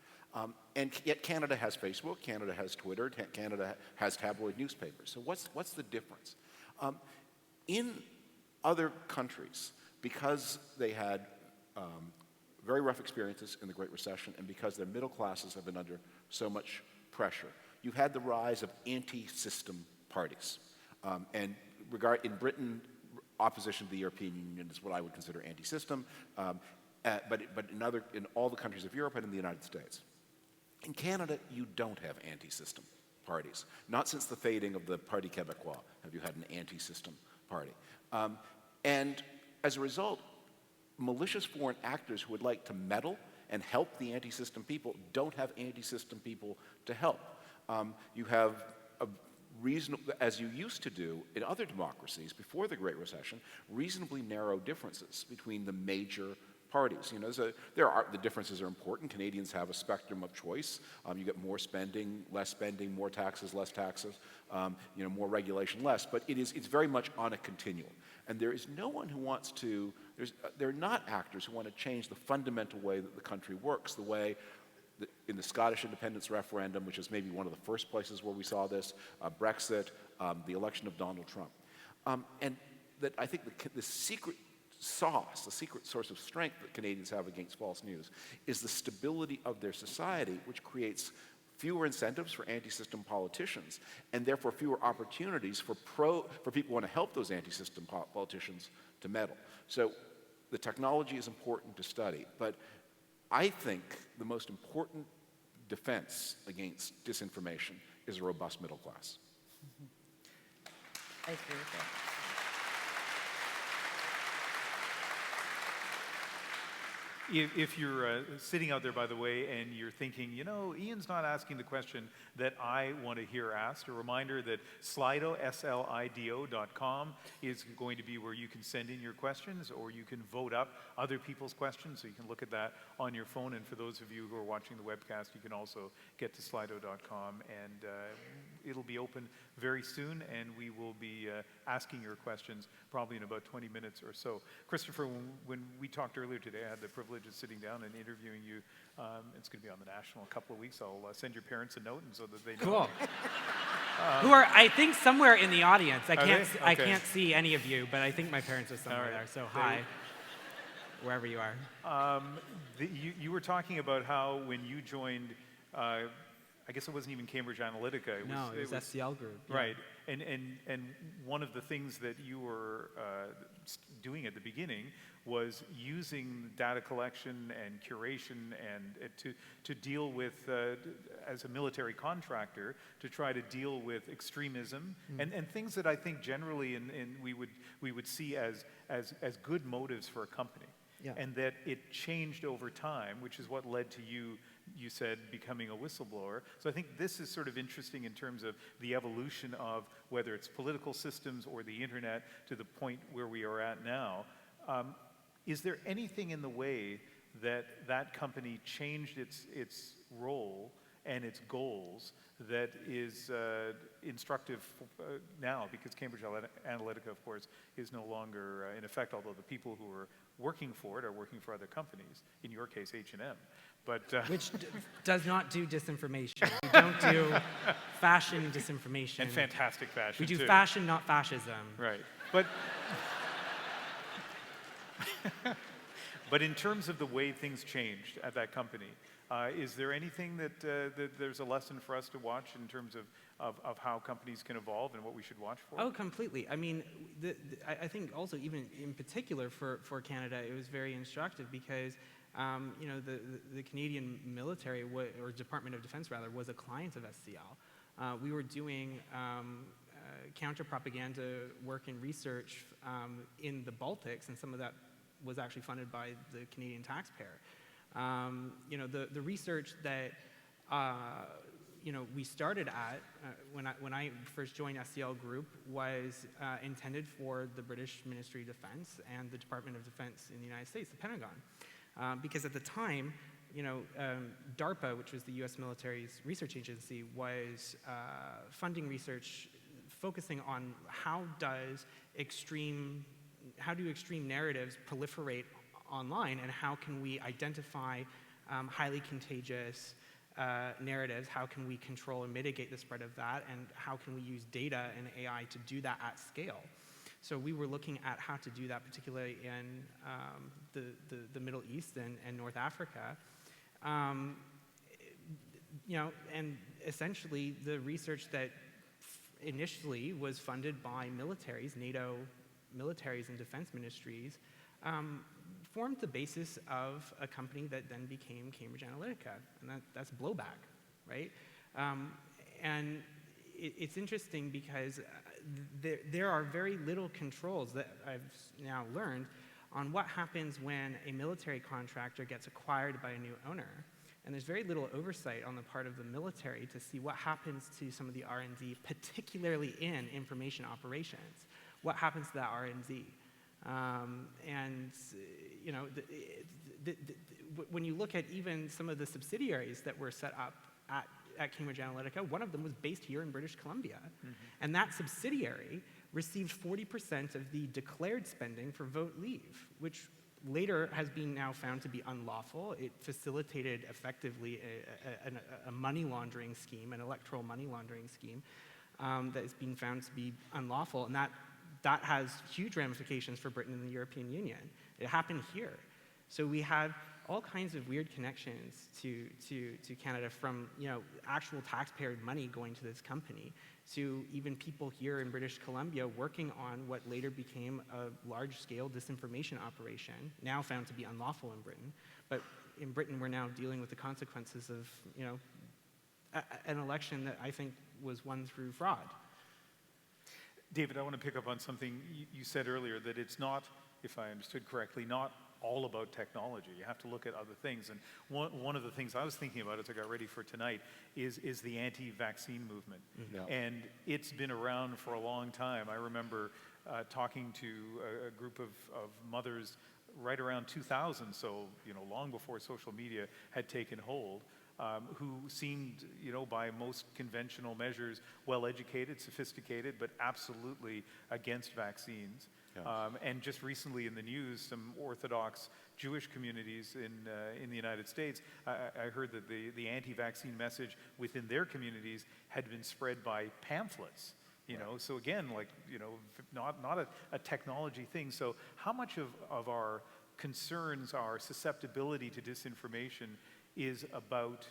And yet Canada has Facebook, Canada has Twitter, Canada has tabloid newspapers. So what's the difference? In other countries, because they had very rough experiences in the Great Recession and because their middle classes have been under so much pressure, you've had the rise of anti-system parties. In Britain, opposition to the European Union is what I would consider anti-system, but in all the countries of Europe and in the United States. In Canada, you don't have anti-system parties. Not since the fading of the Parti Québécois have you had an anti-system party. And as a result, malicious foreign actors who would like to meddle and help the anti-system people don't have anti-system people to help. You have a reasonable, as you used to do in other democracies before the Great Recession, reasonably narrow differences between the major parties. You know, so the differences are important. Canadians have a spectrum of choice. You get more spending, less spending, more taxes, less taxes, you know, more regulation, less. But it's very much on a continuum. And there is no one who wants to, there are not actors who want to change the fundamental way that the country works, the way in the Scottish independence referendum, which is maybe one of the first places where we saw this, Brexit, the election of Donald Trump. And that I think the secret sauce, the secret source of strength that Canadians have against false news is the stability of their society, which creates fewer incentives for anti-system politicians, and therefore fewer opportunities for people who want to help those anti-system politicians to meddle. So the technology is important to study, but I think the most important defense against disinformation is a robust middle class. I agree with that. If you're sitting out there, by the way, and you're thinking, you know, Ian's not asking the question that I want to hear asked, a reminder that Slido, slido.com, is going to be where you can send in your questions, or you can vote up other people's questions, so you can look at that on your phone. And for those of you who are watching the webcast, you can also get to slido.com, and it'll be open very soon, and we will be asking your questions probably in about 20 minutes or so. Christopher, when we talked earlier today, I had the privilege of sitting down and interviewing you. It's going to be on the National in a couple of weeks. I'll send your parents a note and so that they know. Cool. Who are, I think, somewhere in the audience. I can't see any of you, but I think my parents are somewhere there. So hi, wherever you are. You were talking about how when you joined, I guess it wasn't even Cambridge Analytica. It was SCL Group. Right. Yeah. And one of the things that you were doing at the beginning was using data collection and curation and to deal with, as a military contractor, to try to deal with extremism and things that I think generally we would see as good motives for a company. Yeah. And that it changed over time, which is what led to you said, becoming a whistleblower. So I think this is sort of interesting in terms of the evolution of whether it's political systems or the internet to the point where we are at now. Is there anything in the way that company changed its role and its goals that is instructive now? Because Cambridge Analytica, of course, is no longer in effect, although the people who are working for it are working for other companies, in your case, H&M. But, which does not do disinformation. We don't do fashion disinformation. And fantastic fashion, We do too. fashion, not fascism. Right. But, but in terms of the way things changed at that company, is there anything that there's a lesson for us to watch in terms of how companies can evolve and what we should watch for? Oh, completely. I mean, I think also even in particular for Canada, it was very instructive because you know, the Canadian military, or Department of Defense rather, was a client of SCL. We were doing counter-propaganda work and research in the Baltics, and some of that was actually funded by the Canadian taxpayer. You know, the research that you know, we started at when I first joined SCL Group was intended for the British Ministry of Defense and the Department of Defense in the United States, the Pentagon. Because at the time, you know, DARPA, which was the U.S. military's research agency, was funding research focusing on how do extreme narratives proliferate online, and how can we identify highly contagious narratives, how can we control and mitigate the spread of that, and how can we use data and AI to do that at scale. So we were looking at how to do that, particularly in the Middle East and North Africa. You know, and essentially the research that initially was funded by militaries, NATO militaries and defense ministries, formed the basis of a company that then became Cambridge Analytica, and that's blowback, right? And it's interesting because there are very little controls that I've now learned on what happens when a military contractor gets acquired by a new owner. And there's very little oversight on the part of the military to see what happens to some of the R&D, particularly in information operations. What happens to that R&D? You know, when you look at even some of the subsidiaries that were set up at Cambridge Analytica, one of them was based here in British Columbia. And that subsidiary received 40% of the declared spending for vote leave, which later has been now found to be unlawful. It facilitated effectively a money laundering scheme, an electoral money laundering scheme that has been found to be unlawful. And that has huge ramifications for Britain and the European Union. It happened here. So we have all kinds of weird connections to Canada, from actual taxpayer money going to this company to even people here in British Columbia working on what later became a large-scale disinformation operation, now found to be unlawful in Britain. But in Britain, we're now dealing with the consequences of an election that I think was won through fraud. David, I want to pick up on something you said earlier, that it's not, if I understood correctly, not all about technology. You have to look at other things. And one of the things I was thinking about as I got ready for tonight is the anti-vaccine movement. And it's been around for a long time. I remember talking to a group of mothers right around 2000, so long before social media had taken hold, who seemed, by most conventional measures, well-educated, sophisticated, but absolutely against vaccines. And just recently in the news, some Orthodox Jewish communities in the United States, I heard that the anti-vaccine message within their communities had been spread by pamphlets. So again, not a technology thing. So how much of our concerns, our susceptibility to disinformation, is about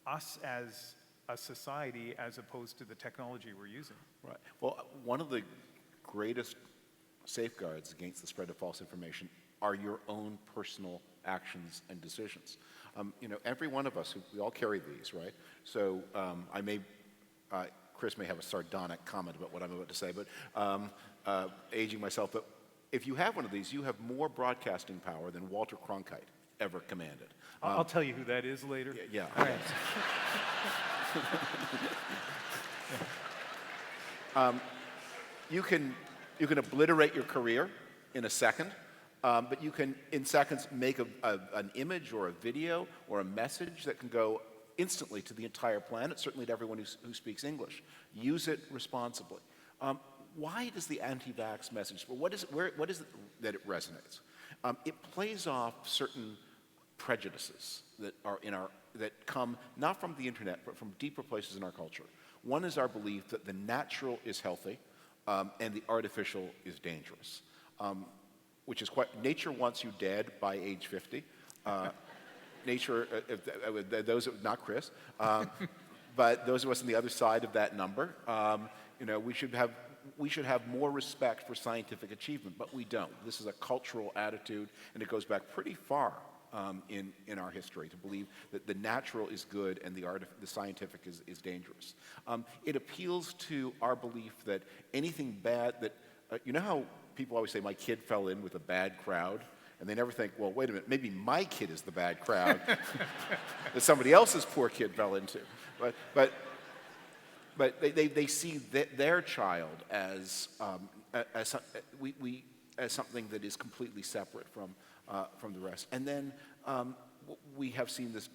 us as a society as opposed to the technology we're using? Right. Well, one of the greatest safeguards against the spread of false information are your own personal actions and decisions. Every one of us, we all carry these, right? So Chris may have a sardonic comment about what I'm about to say, but aging myself, but if you have one of these, you have more broadcasting power than Walter Cronkite ever commanded. I'll tell you who that is later. Yeah. All right. You can obliterate your career in a second, but you can, in seconds, make an image or a video or a message that can go instantly to the entire planet, certainly to everyone who speaks English. Use it responsibly. Why does the anti-vax message, what is it that it resonates? It plays off certain prejudices that are that come not from the internet, but from deeper places in our culture. One is our belief that the natural is healthy, and the artificial is dangerous, which is nature wants you dead by age 50. Nature, not Chris, but those of us on the other side of that number, we should have more respect for scientific achievement, but we don't. This is a cultural attitude, and it goes back pretty far in our history to believe that the natural is good and the scientific is dangerous. It appeals to our belief that anything bad that, how people always say, my kid fell in with a bad crowd, and they never think, well, wait a minute, maybe my kid is the bad crowd that somebody else's poor kid fell into. But they see their child as something that is completely separate from the rest. And then we have seen this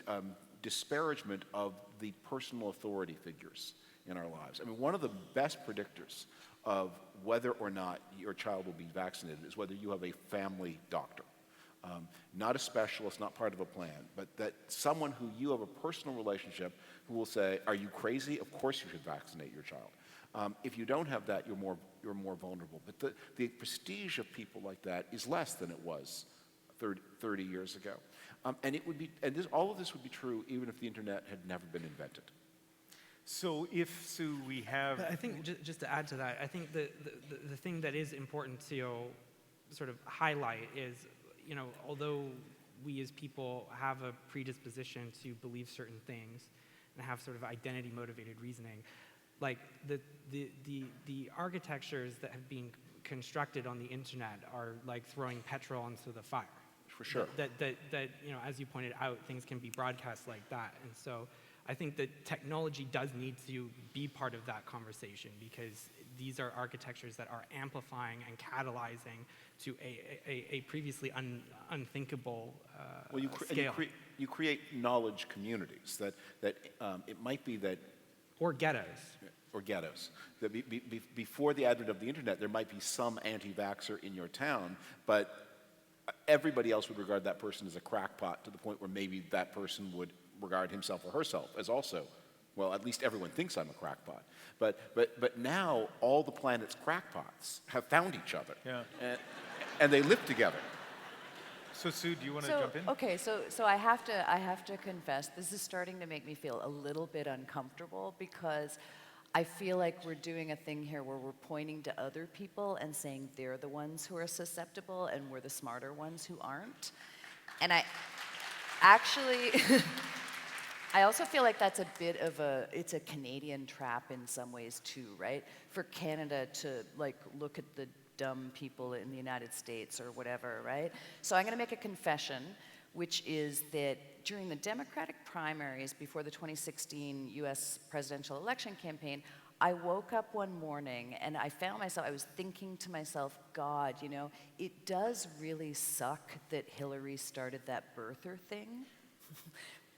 disparagement of the personal authority figures in our lives. I mean, one of the best predictors of whether or not your child will be vaccinated is whether you have a family doctor. Not a specialist, not part of a plan, but that someone who you have a personal relationship who will say, are you crazy? Of course you should vaccinate your child. If you don't have that, you're more vulnerable. But the prestige of people like that is less than it was 30 years ago. All of this would be true even if the internet had never been invented. So we have... But I think, just to add to that, I think the thing that is important to sort of highlight is, although we as people have a predisposition to believe certain things and have sort of identity-motivated reasoning, like the architectures that have been constructed on the internet are like throwing petrol into the fire. For sure. That you know, as you pointed out, things can be broadcast like that. And so I think that technology does need to be part of that conversation, because these are architectures that are amplifying and catalyzing to a previously unthinkable scale. You create knowledge communities that it might be that... Or ghettos. Or ghettos. That before the advent of the internet, there might be some anti-vaxxer in your town, but everybody else would regard that person as a crackpot, to the point where maybe that person would regard himself or herself as also, well, at least everyone thinks I'm a crackpot. But now all the planet's crackpots have found each other, and they live together. So Sue, do you want to jump in? Okay, so I have to confess, this is starting to make me feel a little bit uncomfortable, because I feel like we're doing a thing here where we're pointing to other people and saying they're the ones who are susceptible and we're the smarter ones who aren't. And I actually, I also feel like that's a bit of it's a Canadian trap in some ways too, right? For Canada to like look at the dumb people in the United States or whatever, right? So I'm gonna make a confession, which is that during the Democratic primaries before the 2016 US presidential election campaign, I woke up one morning and I found myself, I was thinking to myself, God, you know, it does really suck that Hillary started that birther thing.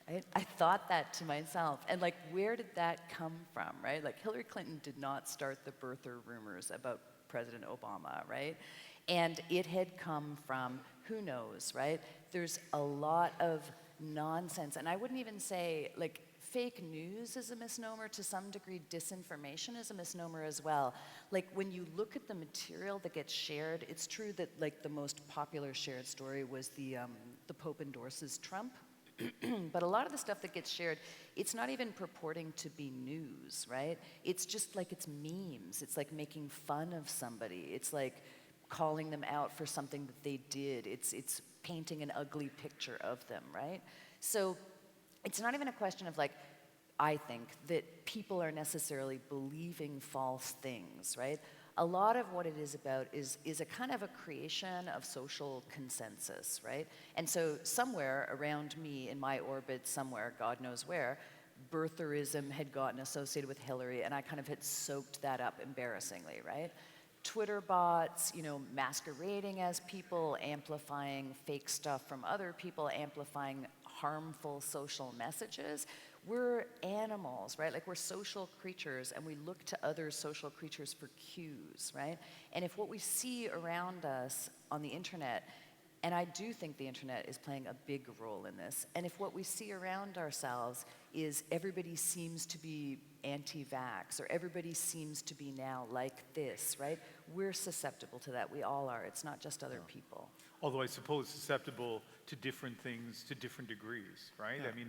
Right? I thought that to myself. And like, where did that come from, right? Like, Hillary Clinton did not start the birther rumors about President Obama, right? And it had come from, who knows, right? There's a lot of nonsense. And I wouldn't even say, like, fake news is a misnomer to some degree. Disinformation is a misnomer as well. Like, when you look at the material that gets shared, it's true that, like, the most popular shared story was the Pope endorses Trump. But a lot of the stuff that gets shared, it's not even purporting to be news, right? It's just like, it's memes. It's like making fun of somebody. It's like calling them out for something that they did. It's painting an ugly picture of them, right? So it's not even a question of, like, I think that people are necessarily believing false things, right? A lot of what it is about is a kind of a creation of social consensus, right? And so somewhere around me, in my orbit, somewhere, God knows where, birtherism had gotten associated with Hillary, and I kind of had soaked that up embarrassingly, right? Twitter bots, you know, masquerading as people, amplifying fake stuff from other people, amplifying harmful social messages. We're animals, right? Like, we're social creatures, and we look to other social creatures for cues, right? And if what we see around us on the internet, and I do think the internet is playing a big role in this, and if what we see around ourselves is everybody seems to be anti-vax, or everybody seems to be now like this, right? We're susceptible to that. We all are. It's not just other people. Although I suppose susceptible to different things to different degrees, right? Yeah. I mean,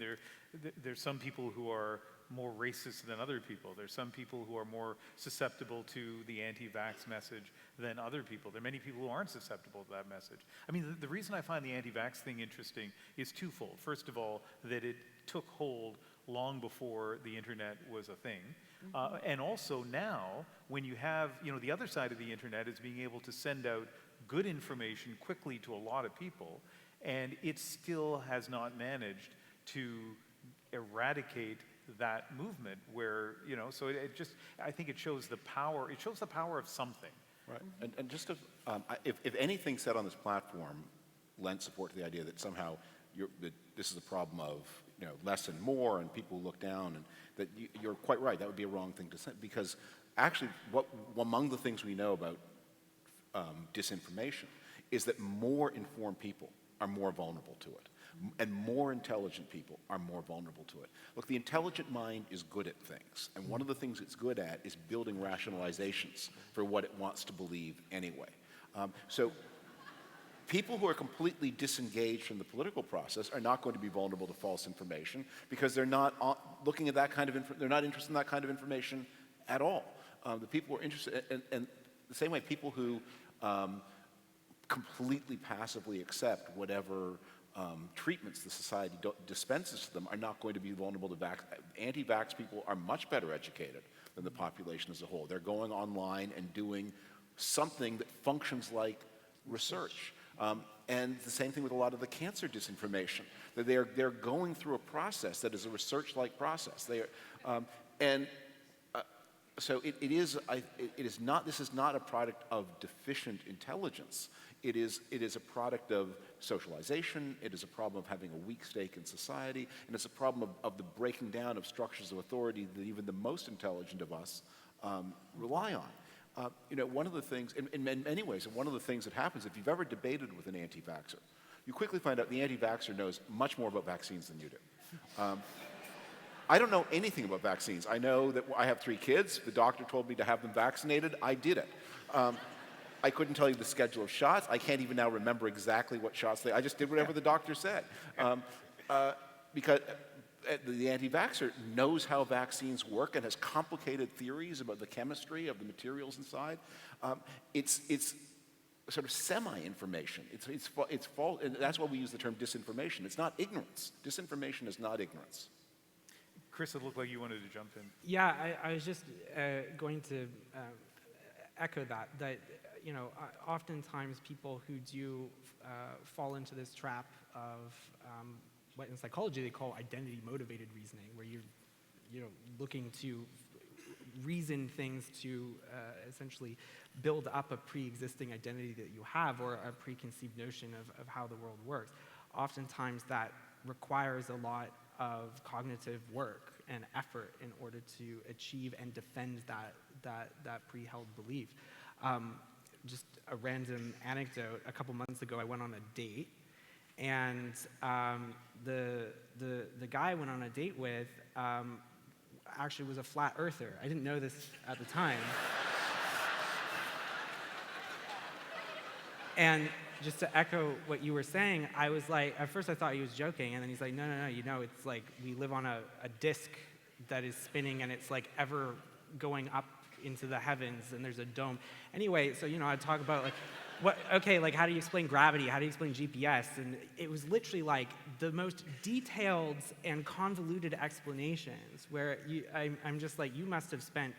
there's some people who are more racist than other people. There's some people who are more susceptible to the anti-vax message than other people. There are many people who aren't susceptible to that message. I mean, the reason I find the anti-vax thing interesting is twofold. First of all, that it took hold long before the internet was a thing. And also now, when you have, you know, the other side of the internet is being able to send out good information quickly to a lot of people, and it still has not managed to eradicate that movement where, you know, so it just, I think it shows the power of something. Right, and just to, if anything said on this platform lends support to the idea that somehow that this is a problem of, you know, less and more, and people look down, and that you're quite right, that would be a wrong thing to say, because actually among the things we know about disinformation is that more informed people are more vulnerable to it, and more intelligent people are more vulnerable to it. Look, the intelligent mind is good at things, and one of the things it's good at is building rationalizations for what it wants to believe anyway. So people who are completely disengaged from the political process are not going to be vulnerable to false information, because they're not looking at that kind of they're not interested in that kind of information at all. The people who are interested, and the same way people who completely passively accept whatever treatments the society dispenses to them are not going to be vulnerable to vax. Anti-vax people are much better educated than the population as a whole. They're going online and doing something that functions like research. And the same thing with a lot of the cancer disinformation. That they're going through a process that is a research-like process. So this is not a product of deficient intelligence. It is a product of socialization. It is a problem of having a weak stake in society, and it's a problem of the breaking down of structures of authority that even the most intelligent of us rely on. One of the things, in many ways, one of the things that happens if you've ever debated with an anti-vaxxer, you quickly find out the anti-vaxxer knows much more about vaccines than you do. I don't know anything about vaccines. I know that I have 3 kids. The doctor told me to have them vaccinated. I did it. I couldn't tell you the schedule of shots. I can't even now remember exactly what shots I just did whatever the doctor said. Because the anti-vaxxer knows how vaccines work and has complicated theories about the chemistry of the materials inside. It's sort of semi-information. It's false, and that's why we use the term disinformation. It's not ignorance. Disinformation is not ignorance. Chris, it looked like you wanted to jump in. Yeah, I was just going to echo that oftentimes people who do fall into this trap of what in psychology they call identity-motivated reasoning, where you're looking to reason things to essentially build up a pre-existing identity that you have, or a preconceived notion of how the world works. Oftentimes that requires a lot of cognitive work and effort in order to achieve and defend that pre-held belief. Just a random anecdote, a couple months ago I went on a date, and the guy I went on a date with actually was a flat earther. I didn't know this at the time. And just to echo what you were saying, I was like, at first I thought he was joking, and then he's like, no, it's like we live on a disk that is spinning, and it's like ever going up into the heavens, and there's a dome. Anyway, so I'd talk about how do you explain gravity? How do you explain GPS? And it was literally like the most detailed and convoluted explanations where I'm just like, you must have spent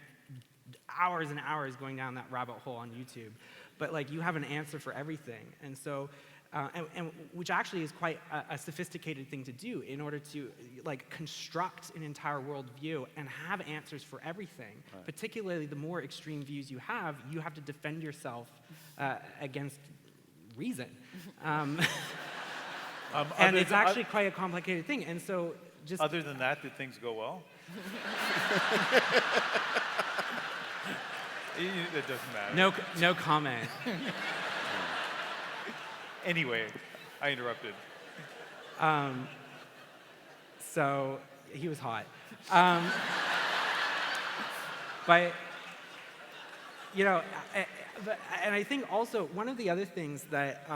hours and hours going down that rabbit hole on YouTube. But you have an answer for everything. And so, and which actually is quite a sophisticated thing to do in order to construct an entire worldview and have answers for everything. Right. Particularly the more extreme views you have to defend yourself against reason. And it's actually quite a complicated thing. And so just... Other than that, did things go well? It doesn't matter. No comment. Anyway, I interrupted. So he was hot. But and I think also one of the other things that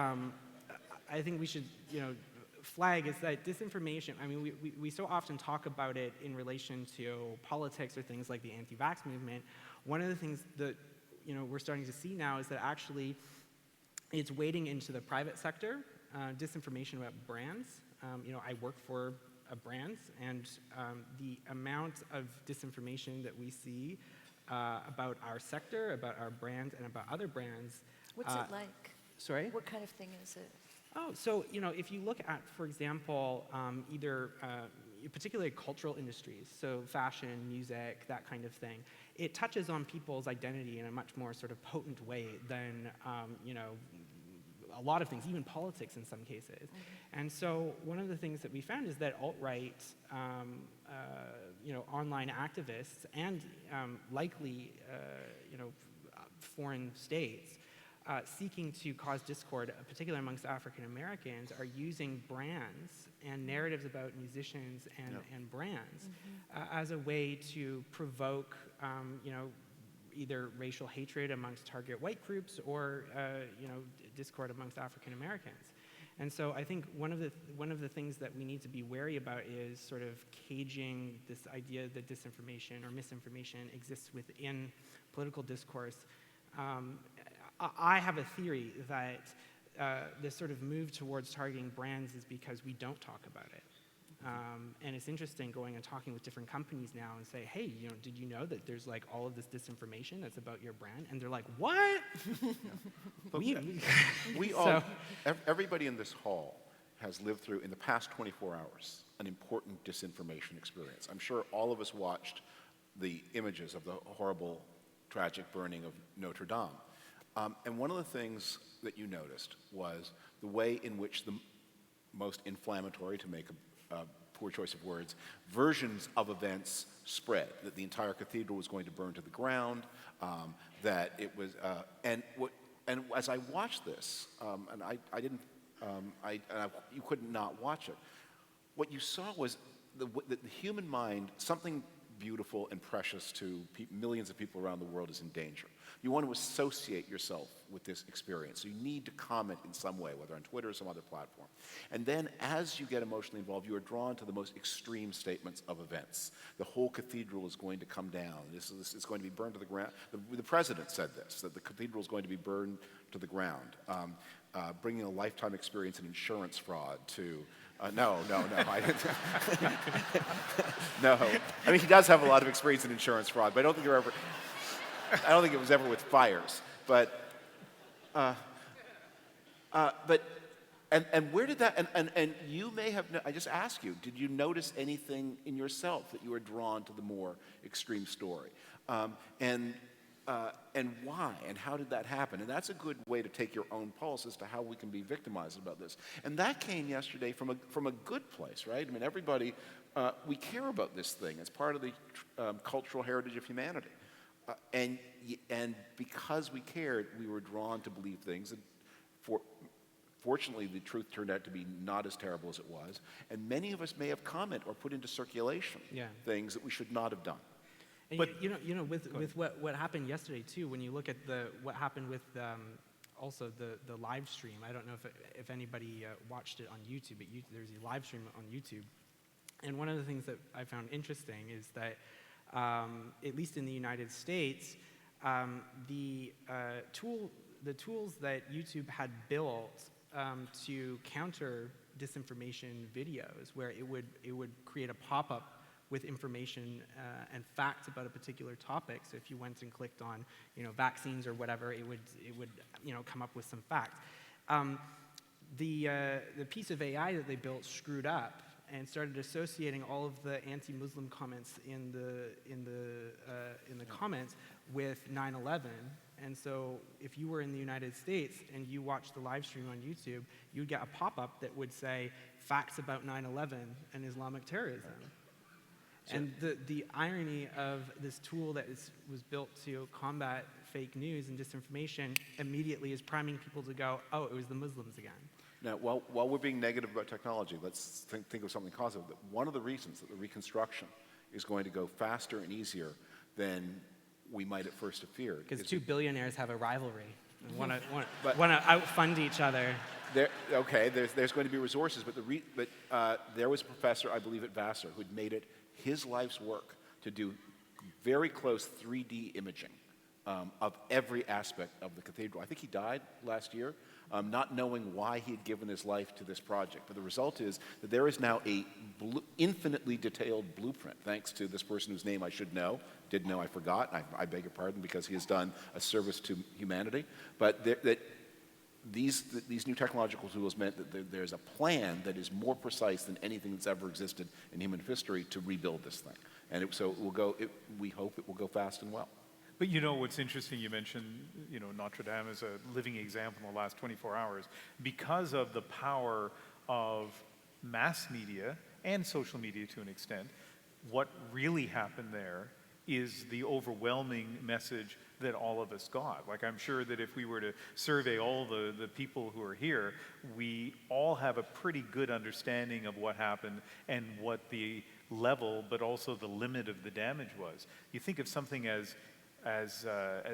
I think we should flag is that disinformation. I mean, we so often talk about it in relation to politics or things like the anti-vax movement. One of the things that we're starting to see now is that actually it's wading into the private sector, disinformation about brands. I work for a brand, and the amount of disinformation that we see about our sector, about our brand, and about other brands. What's it like? Sorry? What kind of thing is it? Oh, so if you look at, for example, either particularly cultural industries, so fashion, music, that kind of thing, it touches on people's identity in a much more sort of potent way than a lot of things, even politics in some cases. Mm-hmm. And so one of the things that we found is that alt-right, online activists and likely, foreign states seeking to cause discord, particularly amongst African Americans, are using brands and narratives about musicians and brands as a way to provoke, either racial hatred amongst target white groups or, discord amongst African Americans. And so I think one of the things that we need to be wary about is sort of caging this idea that disinformation or misinformation exists within political discourse. I have a theory that this sort of move towards targeting brands is because we don't talk about it. And it's interesting going and talking with different companies now and say, hey, did you know that there's like all of this disinformation that's about your brand? And they're like, what? We all, everybody in this hall has lived through, in the past 24 hours, an important disinformation experience. I'm sure all of us watched the images of the horrible, tragic burning of Notre Dame. And one of the things that you noticed was the way in which the most inflammatory, to make a poor choice of words, versions of events spread, that the entire cathedral was going to burn to the ground, that it was, and as I watched this, and I didn't, you couldn't not watch it, what you saw was the human mind, something beautiful and precious to millions of people around the world is in danger. You want to associate yourself with this experience. So you need to comment in some way, whether on Twitter or some other platform. And then as you get emotionally involved, you are drawn to the most extreme statements of events. The whole cathedral is going to come down. This is going to be burned to the ground. The president said this, that the cathedral is going to be burned to the ground, bringing a lifetime experience in insurance fraud to no. No. I mean, he does have a lot of experience in insurance fraud, but I don't think it was ever with fires. But where did that, and you may have, I just ask you, did you notice anything in yourself that you were drawn to the more extreme story? And why, and how did that happen? And that's a good way to take your own pulse as to how we can be victimized about this. And that came yesterday from a good place, right? I mean, everybody, we care about this thing. It's part of the cultural heritage of humanity. And because we cared, we were drawn to believe things. And fortunately, the truth turned out to be not as terrible as it was. And many of us may have commented or put into circulation things that we should not have done. And but with what happened yesterday too, when you look at what happened with also the live stream. I don't know if anybody watched it on YouTube, but there's a live stream on YouTube. And one of the things that I found interesting is that at least in the United States, the tools that YouTube had built to counter disinformation videos, where it would create a pop-up with information and facts about a particular topic. So if you went and clicked on, vaccines or whatever, it would come up with some facts. The piece of AI that they built screwed up and started associating all of the anti-Muslim comments in the comments with 9/11. And so if you were in the United States and you watched the live stream on YouTube, you'd get a pop-up that would say facts about 9/11 and Islamic terrorism. And the irony of this tool that was built to combat fake news and disinformation immediately is priming people to go, oh, it was the Muslims again. Now, while we're being negative about technology, let's think of something positive. One of the reasons that the reconstruction is going to go faster and easier than we might at first have feared. Because two billionaires have a rivalry and want to outfund each other. There's going to be resources, but there was a professor, I believe at Vassar, who'd made it his life's work to do very close 3D imaging of every aspect of the cathedral. I think he died last year, not knowing why he had given his life to this project. But the result is that there is now a infinitely detailed blueprint, thanks to this person whose name I should know, did know, I forgot. I beg your pardon, because he has done a service to humanity. But these new technological tools meant that there's a plan that is more precise than anything that's ever existed in human history to rebuild this thing. And we hope it will go fast and well. But what's interesting, you mentioned, Notre Dame as a living example in the last 24 hours. Because of the power of mass media and social media to an extent, what really happened there is the overwhelming message that all of us got. Like, I'm sure that if we were to survey all the people who are here, we all have a pretty good understanding of what happened and what the level, but also the limit of the damage was. You think of something as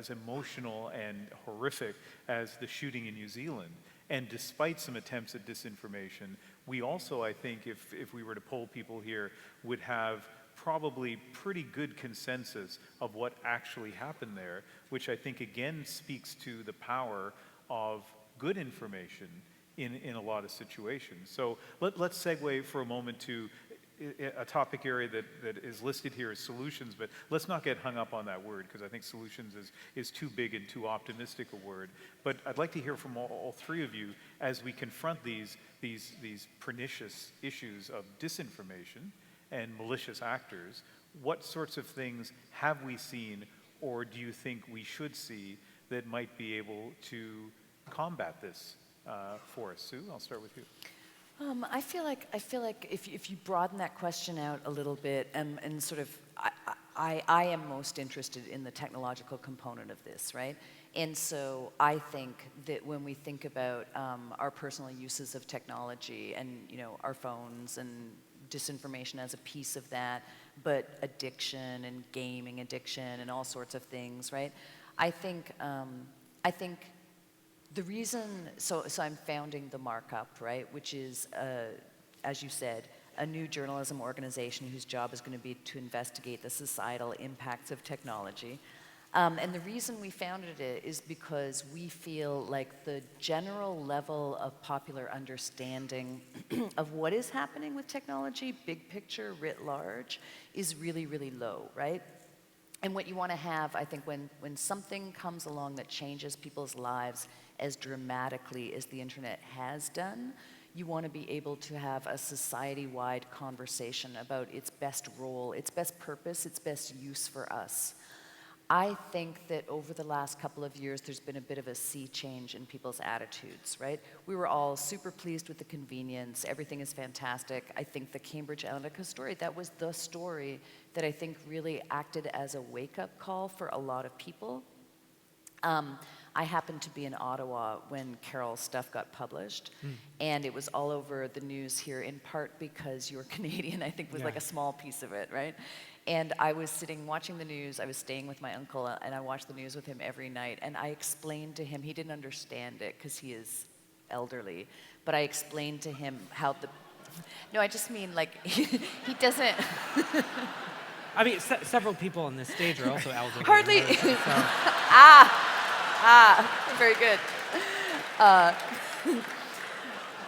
emotional and horrific as the shooting in New Zealand, and despite some attempts at disinformation, we also, I think, if we were to poll people here, would have probably pretty good consensus of what actually happened there, which I think again speaks to the power of good information in a lot of situations. So let's segue for a moment to a topic area that is listed here as solutions, but let's not get hung up on that word, because I think solutions is too big and too optimistic a word. But I'd like to hear from all three of you as we confront these pernicious issues of disinformation and malicious actors. What sorts of things have we seen, or do you think we should see, that might be able to combat this for us? Sue, I'll start with you. I feel like if you broaden that question out a little bit, and sort of, I am most interested in the technological component of this, right? And so I think that when we think about our personal uses of technology, and our phones and disinformation as a piece of that, but addiction and gaming addiction and all sorts of things, right? I think the reason, so I'm founding The Markup, right, which is, as you said, a new journalism organization whose job is going to be to investigate the societal impacts of technology. And the reason we founded it is because we feel like the general level of popular understanding of what is happening with technology, big picture, writ large, is really, really low, right? And what you want to have, I think, when something comes along that changes people's lives as dramatically as the internet has done, you want to be able to have a society-wide conversation about its best role, its best purpose, its best use for us. I think that over the last couple of years, there's been a bit of a sea change in people's attitudes, right? We were all super pleased with the convenience. Everything is fantastic. I think the Cambridge Analytica story, that was the story that I think really acted as a wake-up call for a lot of people. I happened to be in Ottawa when Carol's stuff got published, and it was all over the news here, in part because You're Canadian, I think, was like a small piece of it, right? And I was sitting watching the news. I was staying with my uncle, and I watched the news with him every night. And I explained to him, he didn't understand it because he is elderly, but I explained to him how no, I just mean like, he doesn't. I mean, several people on this stage are also elderly. Hardly. Very good.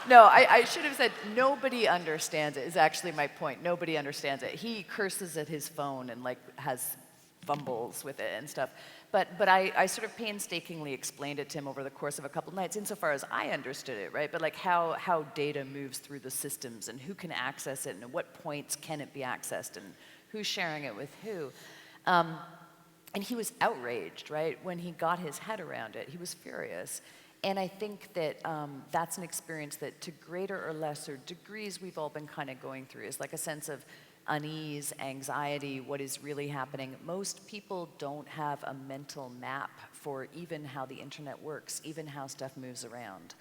No, I should have said nobody understands it is actually my point. Nobody understands it. He curses at his phone and like has fumbles with it and stuff. But I sort of painstakingly explained it to him over the course of a couple nights, insofar as I understood it, right? But like how data moves through the systems and who can access it and at what points can it be accessed and who's sharing it with who. And he was outraged, right? When he got his head around it, he was furious. And I think that that's an experience that to greater or lesser degrees we've all been kind of going through. It's like a sense of unease, anxiety, what is really happening. Most people don't have a mental map for even how the internet works, even how stuff moves around.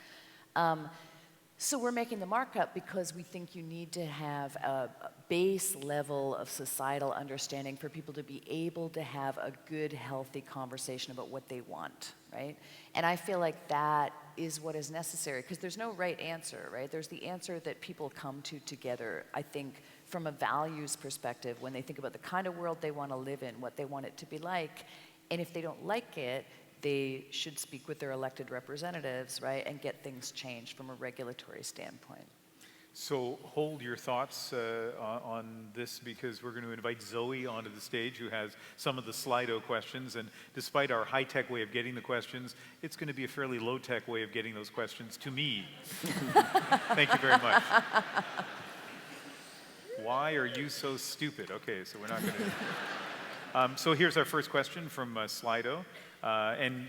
So we're making the markup because we think you need to have a base level of societal understanding for people to be able to have a good, healthy conversation about what they want, right? And I feel like that is what is necessary, because there's no right answer, right? There's the answer that people come to together, I think, from a values perspective, when they think about the kind of world they want to live in, what they want it to be like, and if they don't like it, they should speak with their elected representatives, right, and get things changed from a regulatory standpoint. So hold your thoughts on this, because we're going to invite Zoe onto the stage, who has some of the Slido questions. And despite our high-tech way of getting the questions, it's going to be a fairly low-tech way of getting those questions to me. Thank you very much. Why are you so stupid? Okay, so we're not going to... So here's our first question from Slido. And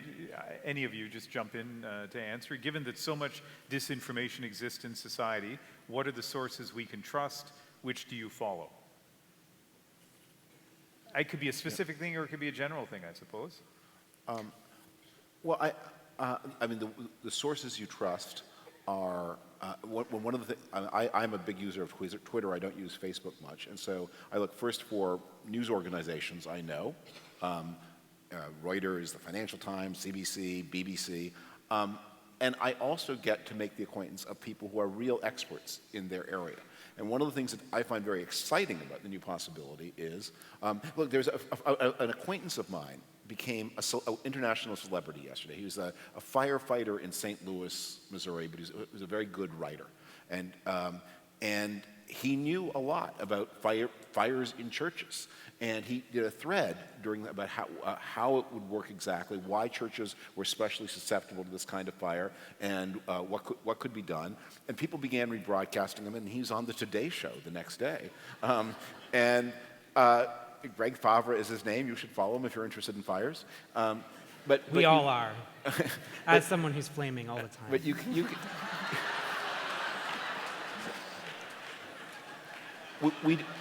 any of you just jump in to answer. Given that so much disinformation exists in society, what are the sources we can trust? Which do you follow? It could be a specific thing, or it could be a general thing, I suppose. Well, I mean, the sources you trust are, one of the things, I'm a big user of Twitter. I don't use Facebook much. And so I look first for news organizations I know. Reuters, the Financial Times, CBC, BBC. And I also get to make the acquaintance of people who are real experts in their area. And one of the things that I find very exciting about the new possibility is, look, there's an acquaintance of mine became an international celebrity yesterday. He was a firefighter in St. Louis, Missouri, but he was a very good writer. And he knew a lot about fires in churches. And he did a thread about how it would work exactly, why churches were especially susceptible to this kind of fire, and what could be done. And people began rebroadcasting him, and he was on the Today Show the next day. Greg Favre is his name. You should follow him if you're interested in fires. But we all are, as someone who's flaming all the time. But you can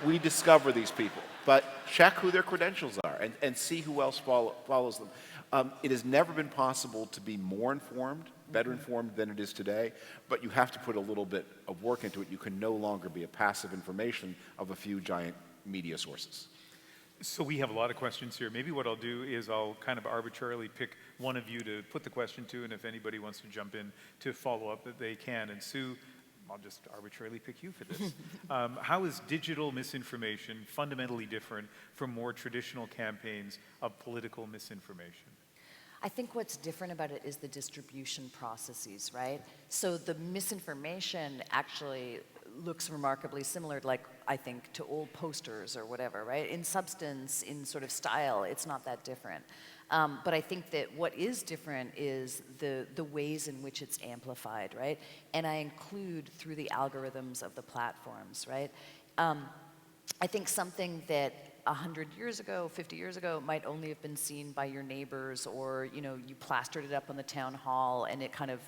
we discover these people, but check who their credentials are and see who else follows them. It has never been possible to be more informed, better informed than it is today, but you have to put a little bit of work into it. You can no longer be a passive information of a few giant media sources. So we have a lot of questions here. Maybe what I'll do is I'll kind of arbitrarily pick one of you to put the question to, and if anybody wants to jump in to follow up, that they can. And Sue, I'll just arbitrarily pick you for this. How is digital misinformation fundamentally different from more traditional campaigns of political misinformation? I think what's different about it is the distribution processes, right? So the misinformation actually looks remarkably similar, like, I think, to old posters or whatever, right? In substance, in sort of style, it's not that different. But I think that what is different is the ways in which it's amplified, right? And I include through the algorithms of the platforms, right? I think something that 100 years ago, 50 years ago, might only have been seen by your neighbors, or you plastered it up on the town hall and it kind of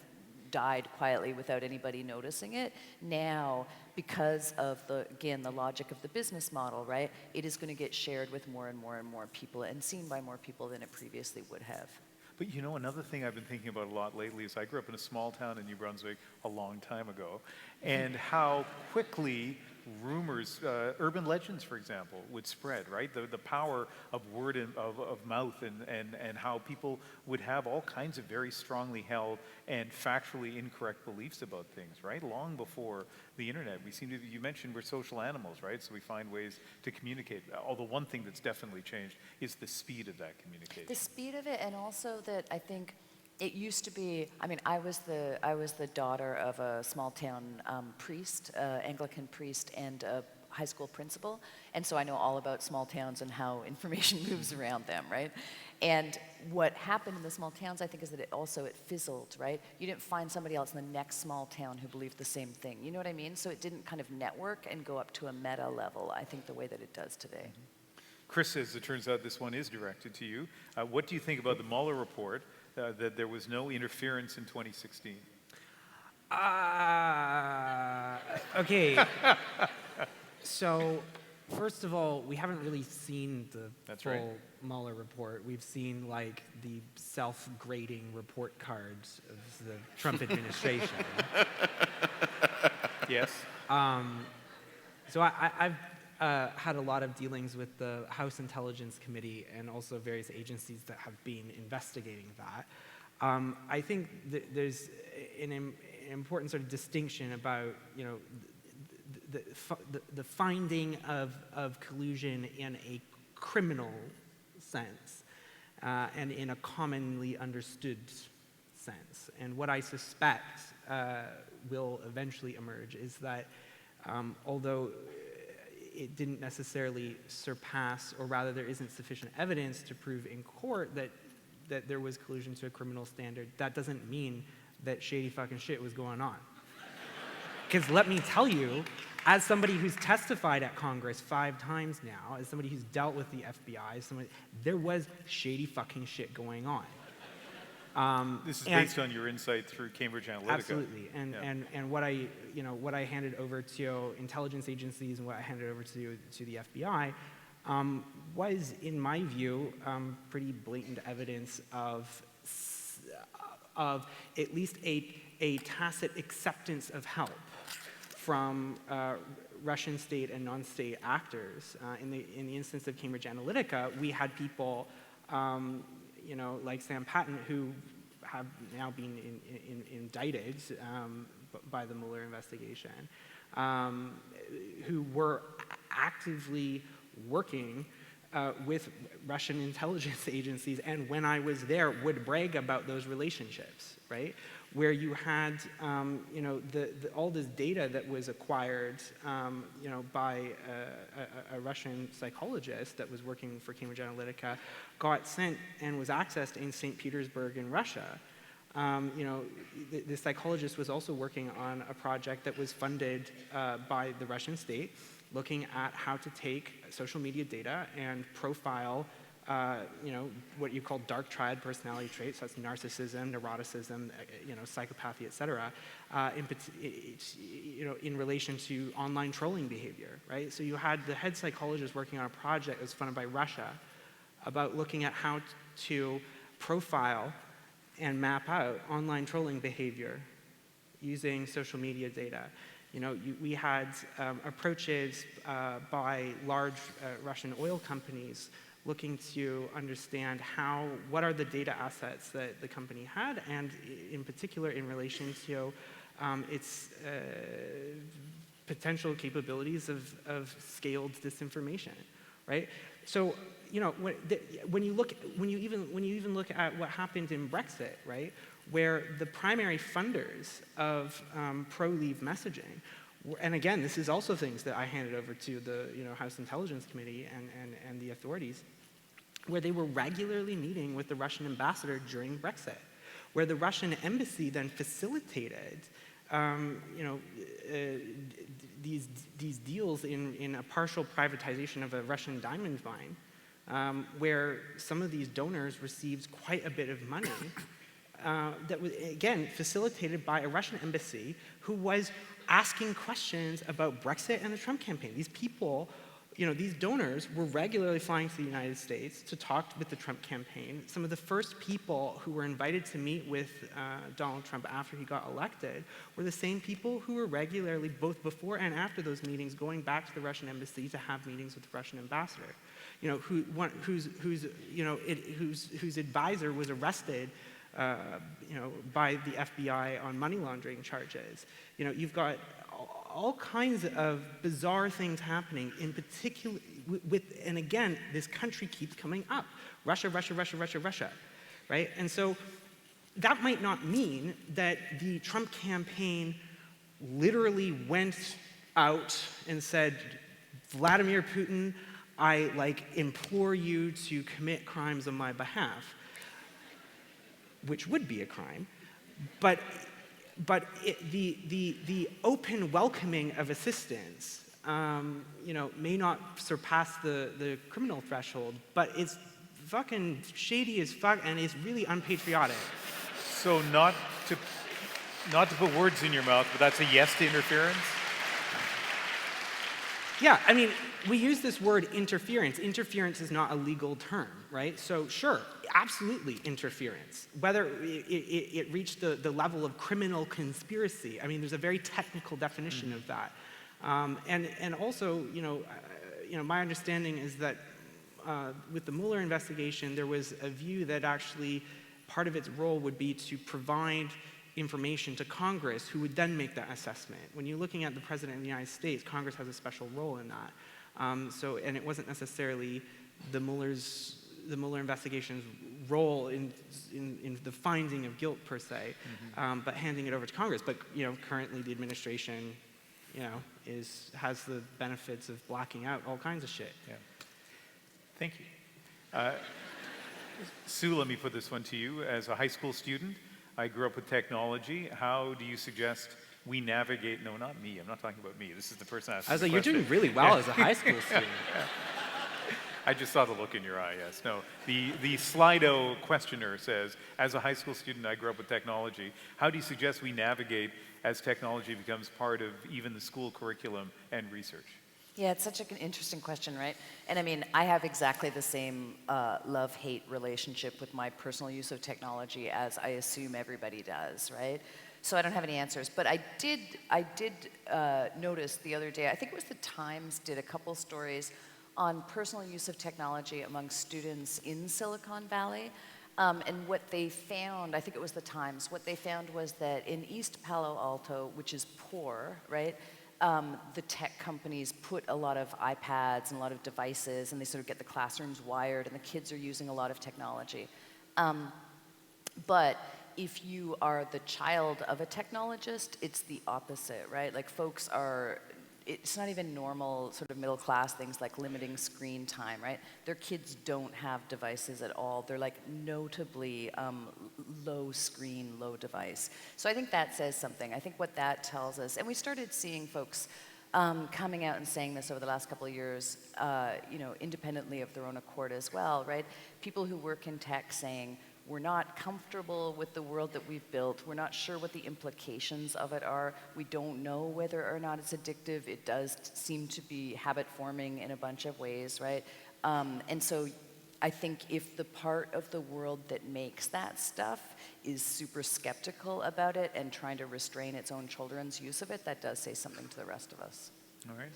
died quietly without anybody noticing it. Now, because of the logic of the business model, right, it is going to get shared with more and more and more people and seen by more people than it previously would have. But another thing I've been thinking about a lot lately is I grew up in a small town in New Brunswick a long time ago, and how quickly rumors, urban legends, for example, would spread, right? The power of word of mouth and how people would have all kinds of very strongly held and factually incorrect beliefs about things, right? Long before the internet. You mentioned we're social animals, right? So we find ways to communicate. Although one thing that's definitely changed is the speed of that communication. The speed of it, and also that I think it used to be, I was the daughter of a small town priest, Anglican priest, and a high school principal, and so I know all about small towns and how information moves around them, right? And what happened in the small towns, I think, is that it fizzled, right? You didn't find somebody else in the next small town who believed the same thing. You know what I mean? So it didn't kind of network and go up to a meta level, I think, the way that it does today. Chris, as it turns out, this one is directed to you. What do you think about the Mueller report that there was no interference in 2016? Okay. So, first of all, we haven't really seen the full Mueller report. We've seen, like, the self-grading report cards of the Trump administration. Yes. So I've had a lot of dealings with the House Intelligence Committee and also various agencies that have been investigating that. I think that there's an important sort of distinction about, the finding of collusion in a criminal sense and in a commonly understood sense. And what I suspect will eventually emerge is that although it didn't necessarily surpass, or rather there isn't sufficient evidence to prove in court that there was collusion to a criminal standard, that doesn't mean that shady fucking shit was going on. Because let me tell you, as somebody who's testified at Congress 5 times now, as somebody who's dealt with the FBI, there was shady fucking shit going on. This is based on your insight through Cambridge Analytica. Absolutely, and what I handed over to intelligence agencies and what I handed over to the FBI was, in my view, pretty blatant evidence of at least a tacit acceptance of help from Russian state and non-state actors. In the instance of Cambridge Analytica, we had people, like Sam Patton, who have now been indicted by the Mueller investigation, who were actively working with Russian intelligence agencies, and when I was there, would brag about those relationships, right? Where you had, you know, all this data that was acquired, you know, by a Russian psychologist that was working for Cambridge Analytica, got sent and was accessed in St. Petersburg in Russia. You know, the psychologist was also working on a project that was funded by the Russian state, looking at how to take social media data and profile, you know, what you call dark triad personality traits. That's narcissism, neuroticism, you know, psychopathy, et cetera, you know, in relation to online trolling behavior, right? So you had the head psychologist working on a project that was funded by Russia about looking at how to profile and map out online trolling behavior using social media data. You know, we had approaches by large Russian oil companies looking to understand what are the data assets that the company had, and in particular in relation to its potential capabilities of scaled disinformation, right? So, you know, when you even look at what happened in Brexit, right, where the primary funders of pro-leave messaging, and again, this is also things that I handed over to the House Intelligence Committee and the authorities, where they were regularly meeting with the Russian ambassador during Brexit, where the Russian embassy then facilitated these deals in a partial privatization of a Russian diamond mine, where some of these donors received quite a bit of money that was, again, facilitated by a Russian embassy who was asking questions about Brexit and the Trump campaign. These people, you know, these donors were regularly flying to the United States to talk with the Trump campaign. Some of the first people who were invited to meet with Donald Trump after he got elected were the same people who were regularly, both before and after those meetings, going back to the Russian embassy to have meetings with the Russian ambassador. You know, whose advisor was arrested, you know, by the FBI on money laundering charges. You know, you've got all kinds of bizarre things happening, in particular and again, this country keeps coming up. Russia, Russia, Russia, Russia, Russia, right? And so that might not mean that the Trump campaign literally went out and said, Vladimir Putin, I implore you to commit crimes on my behalf, which would be a crime, but the open welcoming of assistance, you know, may not surpass the criminal threshold, but it's fucking shady as fuck, and it's really unpatriotic. So not to put words in your mouth, but that's a yes to interference? Yeah, I mean, we use this word interference. Interference is not a legal term, right? So sure, absolutely interference. Whether it reached the level of criminal conspiracy, I mean, there's a very technical definition of that. And also, you know, my understanding is that with the Mueller investigation, there was a view that actually part of its role would be to provide information to Congress, who would then make that assessment. When you're looking at the President of the United States, Congress has a special role in that. And it wasn't necessarily the Mueller investigation's role in the finding of guilt per se, but handing it over to Congress. But you know, currently the administration, you know, has the benefits of blacking out all kinds of shit. Yeah. Thank you. Sue, let me put this one to you. As a high school student, I grew up with technology. How do you suggest we navigate? No, not me. I'm not talking about me. This is the person asking the question. You're doing really well as a high school student. Yeah. I just saw the look in your eye, yes. No, the Slido questioner says, as a high school student, I grew up with technology. How do you suggest we navigate as technology becomes part of even the school curriculum and research? Yeah, it's such an interesting question, right? And I mean, I have exactly the same love-hate relationship with my personal use of technology as I assume everybody does, right? So I don't have any answers. But I did notice the other day, I think it was the Times did a couple stories on personal use of technology among students in Silicon Valley. And what they found, I think it was the Times, what they found was that in East Palo Alto, which is poor, right? the tech companies put a lot of iPads and a lot of devices, and they sort of get the classrooms wired, and the kids are using a lot of technology. But if you are the child of a technologist, it's the opposite, right? Like folks are, it's not even normal sort of middle class things like limiting screen time, right? Their kids don't have devices at all. They're like notably low screen, low device. So I think that says something. I think what that tells us, and we started seeing folks coming out and saying this over the last couple of years, independently of their own accord as well, right? People who work in tech saying, we're not comfortable with the world that we've built. We're not sure what the implications of it are. We don't know whether or not it's addictive. It does seem to be habit forming in a bunch of ways, right? And so I think if the part of the world that makes that stuff is super skeptical about it and trying to restrain its own children's use of it, that does say something to the rest of us. All right.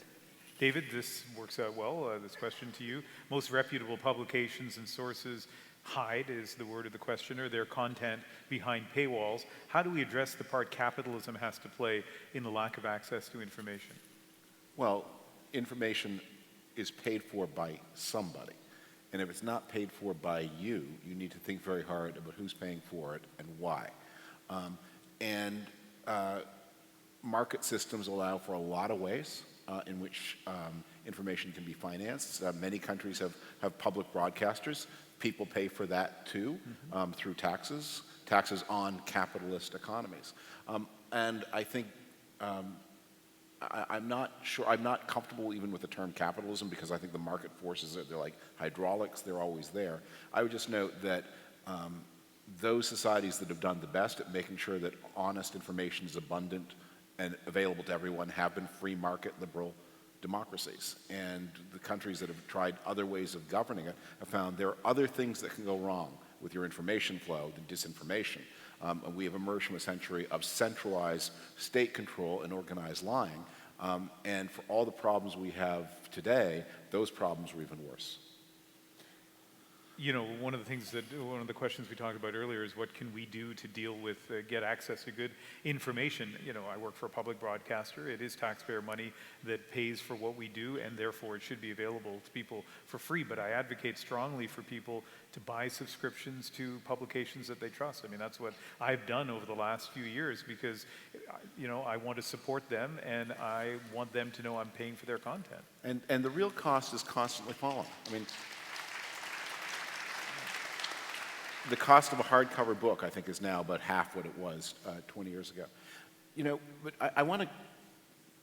David, this works out well, this question to you. Most reputable publications and sources hide, is the word of the questioner, their content behind paywalls. How do we address the part capitalism has to play in the lack of access to information? Well, information is paid for by somebody. And if it's not paid for by you, you need to think very hard about who's paying for it and why. Market systems allow for a lot of ways in which information can be financed. Many countries have public broadcasters. People pay for that too, through taxes on capitalist economies. And I think I'm not comfortable even with the term capitalism, because I think the market forces, they're like hydraulics, they're always there. I would just note that those societies that have done the best at making sure that honest information is abundant and available to everyone have been free market liberal democracies. And the countries that have tried other ways of governing it have found there are other things that can go wrong with your information flow than disinformation. And we have emerged from a century of centralized state control and organized lying. And for all the problems we have today, those problems were even worse. You know, one of the questions we talked about earlier is what can we do to deal with, get access to good information. You know, I work for a public broadcaster. It is taxpayer money that pays for what we do, and therefore it should be available to people for free. But I advocate strongly for people to buy subscriptions to publications that they trust. I mean, that's what I've done over the last few years, because, you know, I want to support them and I want them to know I'm paying for their content. And the real cost is constantly falling. I mean, the cost of a hardcover book, I think, is now about half what it was 20 years ago. You know, but I want to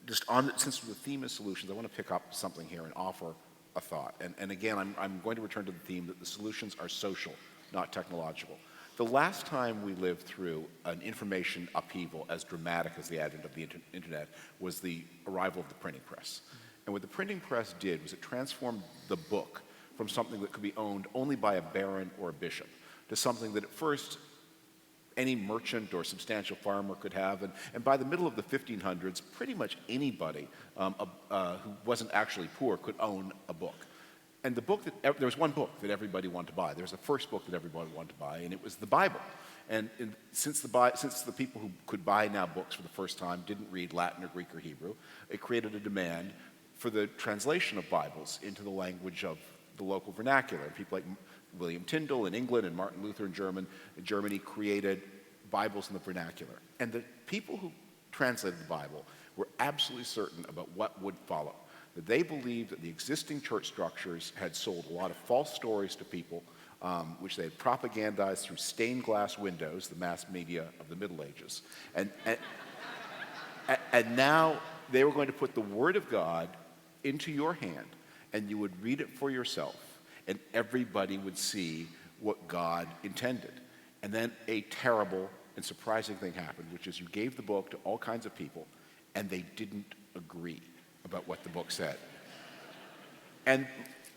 just, since the theme is solutions, I want to pick up something here and offer a thought. And again, I'm going to return to the theme that the solutions are social, not technological. The last time we lived through an information upheaval as dramatic as the advent of the internet was the arrival of the printing press. And what the printing press did was it transformed the book from something that could be owned only by a baron or a bishop to something that at first any merchant or substantial farmer could have. And by the middle of the 1500s, pretty much anybody who wasn't actually poor could own a book. And the book there was one book that everybody wanted to buy. There was a first book that everybody wanted to buy, and it was the Bible. And since the people who could buy now books for the first time didn't read Latin or Greek or Hebrew, it created a demand for the translation of Bibles into the language of the local vernacular. People like William Tyndale in England and Martin Luther in Germany created Bibles in the vernacular. And the people who translated the Bible were absolutely certain about what would follow. That they believed that the existing church structures had sold a lot of false stories to people, which they had propagandized through stained glass windows, the mass media of the Middle Ages. And now they were going to put the Word of God into your hand, and you would read it for yourself, and everybody would see what God intended. And then a terrible and surprising thing happened, which is you gave the book to all kinds of people, and they didn't agree about what the book said. And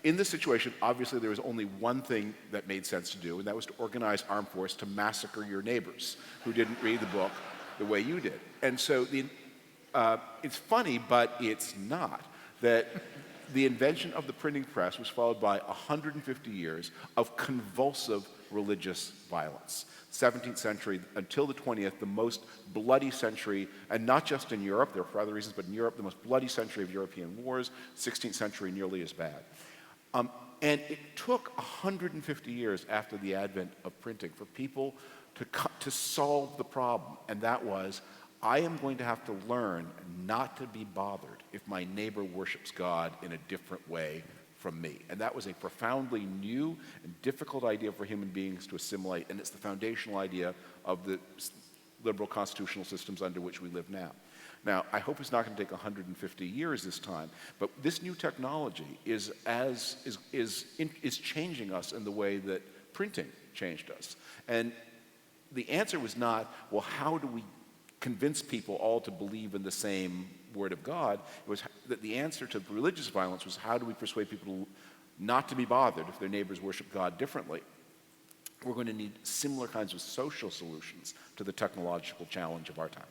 in this situation, obviously there was only one thing that made sense to do, and that was to organize armed force to massacre your neighbors who didn't read the book the way you did. And so it's funny, but it's not, that the invention of the printing press was followed by 150 years of convulsive religious violence. 17th century until the 20th, the most bloody century, and not just in Europe, there are for other reasons, but in Europe, the most bloody century of European wars. 16th century nearly as bad. And it took 150 years after the advent of printing for people to solve the problem, and that was, I am going to have to learn not to be bothered if my neighbor worships God in a different way from me. And that was a profoundly new and difficult idea for human beings to assimilate, and it's the foundational idea of the liberal constitutional systems under which we live now. Now, I hope it's not going to take 150 years this time, but this new technology is changing us in the way that printing changed us. And the answer was not, well, how do we convince people all to believe in the same word of God? It was that the answer to religious violence was, how do we persuade people not to be bothered if their neighbors worship God differently? We're going to need similar kinds of social solutions to the technological challenge of our time.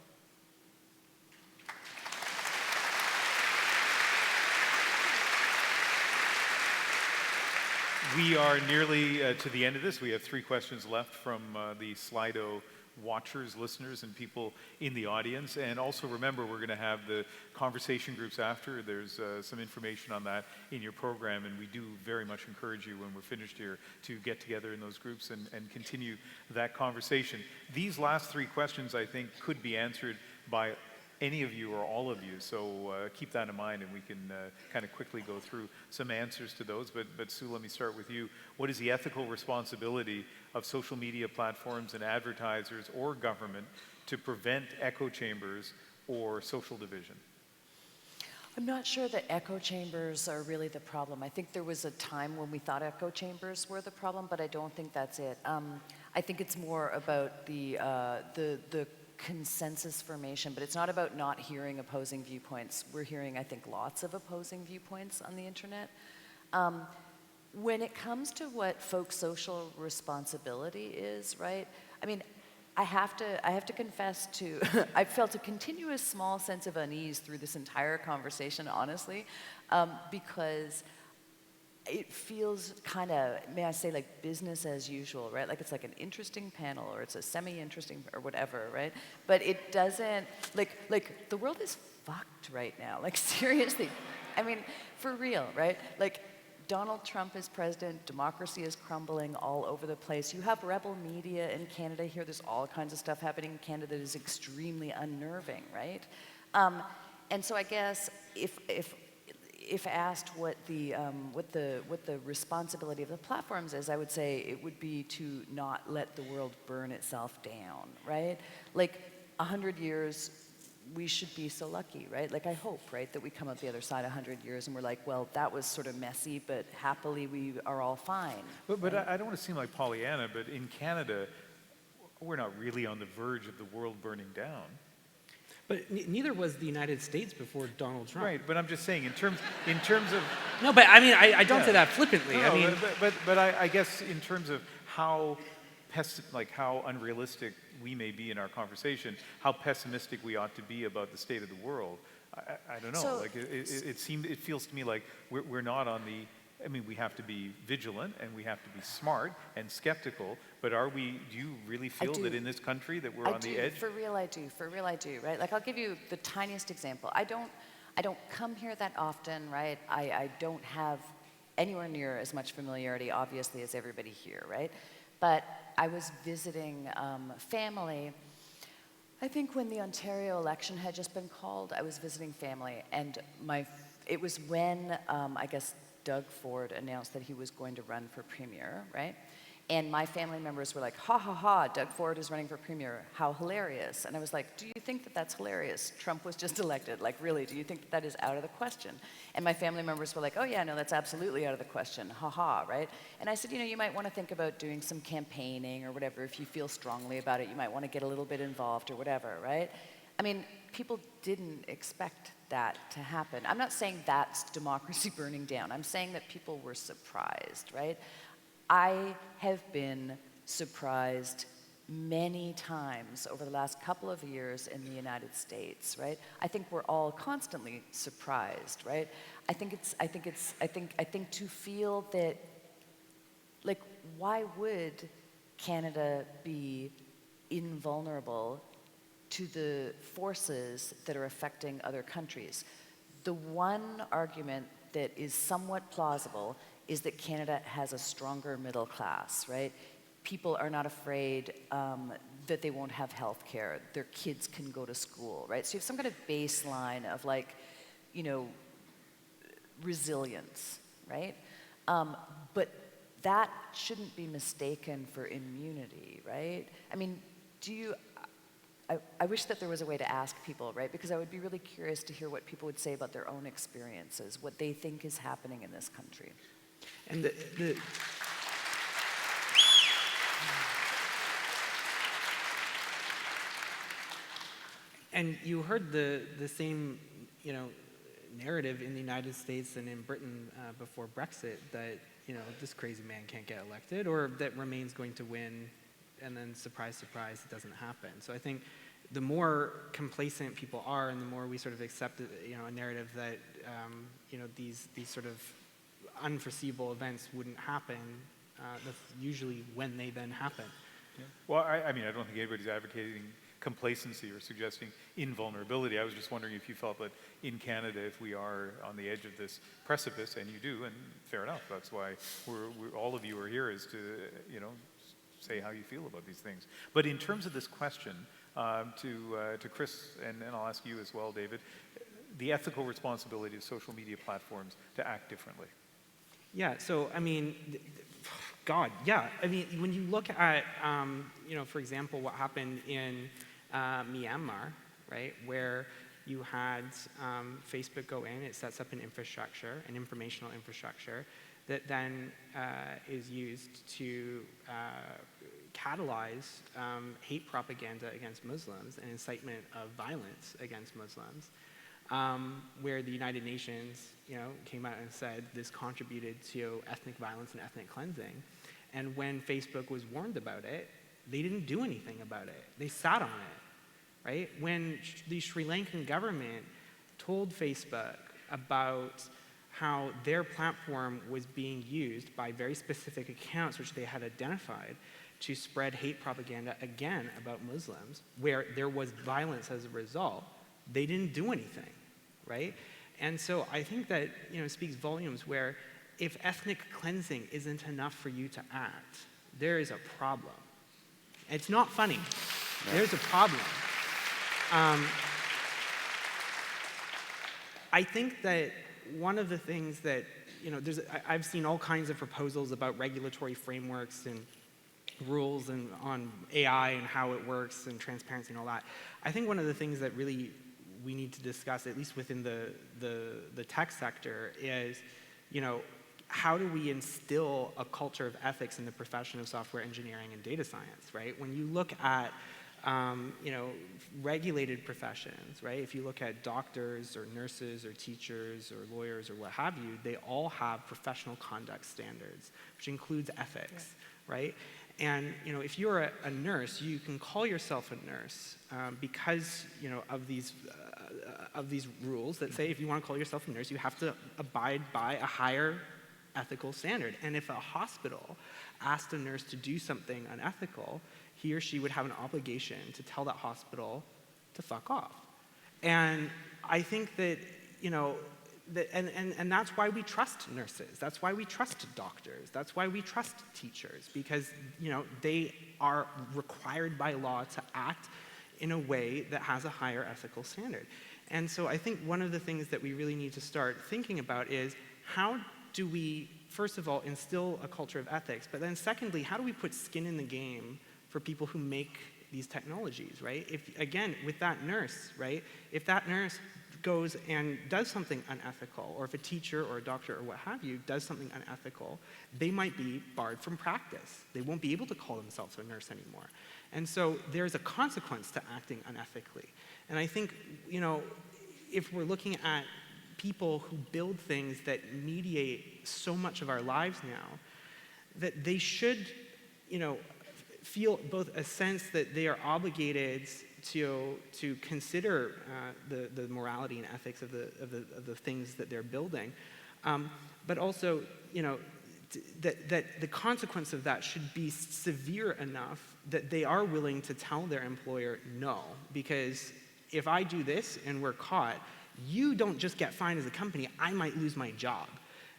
We are nearly to the end of this. We have 3 questions left from the Slido watchers, listeners, and people in the audience. And also remember, we're going to have the conversation groups after. There's some information on that in your program, and we do very much encourage you when we're finished here to get together in those groups and continue that conversation. These last 3 questions, I think, could be answered by any of you or all of you, so keep that in mind, and we can kind of quickly go through some answers to those. But Sue, let me start with you. What is the ethical responsibility of social media platforms and advertisers or government to prevent echo chambers or social division? I'm not sure that echo chambers are really the problem. I think there was a time when we thought echo chambers were the problem, but I don't think that's it. I think it's more about the consensus formation, but it's not about not hearing opposing viewpoints. We're hearing, I think, lots of opposing viewpoints on the internet. When it comes to what folks' social responsibility is, right? I mean, I have to confess to, I've felt a continuous small sense of unease through this entire conversation, honestly, because it feels kind of, may I say, like business as usual, right? Like it's like an interesting panel, or it's a semi-interesting, or whatever, right? But it doesn't, like the world is fucked right now. Like seriously, I mean, for real, right? Like Donald Trump is president, democracy is crumbling all over the place. You have rebel media in Canada here. There's all kinds of stuff happening in Canada that is extremely unnerving, right? And so I guess if asked what the responsibility of the platforms is, I would say it would be to not let the world burn itself down, right? Like 100 years, we should be so lucky, right? Like I hope, right, that we come up the other side 100 years and we're like, well, that was sort of messy, but happily we are all fine. But I don't want to seem like Pollyanna, but in Canada, we're not really on the verge of the world burning down. But neither was the United States before Donald Trump. Right, but I'm just saying, in terms of... No, but I mean, I don't say that flippantly. No, I mean... But I guess in terms of how unrealistic we may be in our conversation, how pessimistic we ought to be about the state of the world, I don't know. So, like it feels to me like we're not on the... I mean, we have to be vigilant and we have to be smart and skeptical, but do you really feel that in this country that we're on the edge? For real I do, right? Like I'll give you the tiniest example. I don't come here that often, right? I don't have anywhere near as much familiarity, obviously, as everybody here, right? But I was visiting family. I think when the Ontario election had just been called, I was visiting family, and it was when, I guess, Doug Ford announced that he was going to run for premier, right? And my family members were like, ha ha ha, Doug Ford is running for premier, how hilarious. And I was like, do you think that that's hilarious? Trump was just elected, like really, do you think that is out of the question? And my family members were like, oh yeah, no, that's absolutely out of the question, ha ha, right? And I said, you might want to think about doing some campaigning or whatever. If you feel strongly about it, you might want to get a little bit involved or whatever, right? I mean, people didn't expect that to happen. I'm not saying that's democracy burning down. I'm saying that people were surprised, right? I have been surprised many times over the last couple of years in the United States, right? I think we're all constantly surprised, right? I think to feel that, like, why would Canada be invulnerable to the forces that are affecting other countries. The one argument that is somewhat plausible is that Canada has a stronger middle class, right? People are not afraid that they won't have health care, their kids can go to school, right? So you have some kind of baseline of like, you know, resilience, right? But that shouldn't be mistaken for immunity, right? I mean, I wish that there was a way to ask people, right? Because I would be really curious to hear what people would say about their own experiences, what they think is happening in this country. And and you heard the same, you know, narrative in the United States and in Britain before Brexit, that, you know, this crazy man can't get elected, or that Remain's going to win, and then surprise, surprise, it doesn't happen. So I think the more complacent people are, and the more we sort of accept, you know, a narrative that, you know, these sort of unforeseeable events wouldn't happen, that's usually when they then happen. Yeah. Well, I mean, I don't think anybody's advocating complacency or suggesting invulnerability. I was just wondering if you felt that in Canada, if we are on the edge of this precipice, and you do, and fair enough, that's why all of you are here, is to, you know, say how you feel about these things. But in terms of this question, to Chris, and I'll ask you as well, David, the ethical responsibility of social media platforms to act differently. Yeah, so I mean, God, yeah. I mean, when you look at, you know, for example, what happened in Myanmar, right, where you had Facebook go in, it sets up an infrastructure, an informational infrastructure, that then is used to catalyze hate propaganda against Muslims and incitement of violence against Muslims, where the United Nations, you know, came out and said this contributed to ethnic violence and ethnic cleansing. And when Facebook was warned about it, they didn't do anything about it. They sat on it, right? When the Sri Lankan government told Facebook about how their platform was being used by very specific accounts which they had identified to spread hate propaganda, again, about Muslims, where there was violence as a result, they didn't do anything, right? And so I think that, you know, it speaks volumes where if ethnic cleansing isn't enough for you to act, there is a problem. It's not funny. No. There's a problem. I think that one of the things that, you know, I've seen all kinds of proposals about regulatory frameworks and rules and on AI and how it works and transparency and all that. I think one of the things that really we need to discuss, at least within the tech sector, is, you know, how do we instill a culture of ethics in the profession of software engineering and data science, right? When you look at, you know, regulated professions, right? If you look at doctors or nurses or teachers or lawyers or what have you, they all have professional conduct standards, which includes ethics, right? And, you know, if you're a nurse, you can call yourself a nurse because, you know, of these rules that say if you want to call yourself a nurse, you have to abide by a higher ethical standard. And if a hospital asked a nurse to do something unethical, he or she would have an obligation to tell that hospital to fuck off. And I think that, you know, and that's why we trust nurses. That's why we trust doctors. That's why we trust teachers, because, you know, they are required by law to act in a way that has a higher ethical standard. And so I think one of the things that we really need to start thinking about is how do we, first of all, instill a culture of ethics, but then secondly, how do we put skin in the game for people who make these technologies, right? If, again, with that nurse, right? If that nurse goes and does something unethical, or if a teacher or a doctor or what have you does something unethical, they might be barred from practice. They won't be able to call themselves a nurse anymore. And so there's a consequence to acting unethically. And I think, you know, if we're looking at people who build things that mediate so much of our lives now, that they should, you know, feel both a sense that they are obligated to consider the morality and ethics of the things that they're building, but also, you know, that the consequence of that should be severe enough that they are willing to tell their employer no. Because if I do this and we're caught, you don't just get fined as a company, I might lose my job.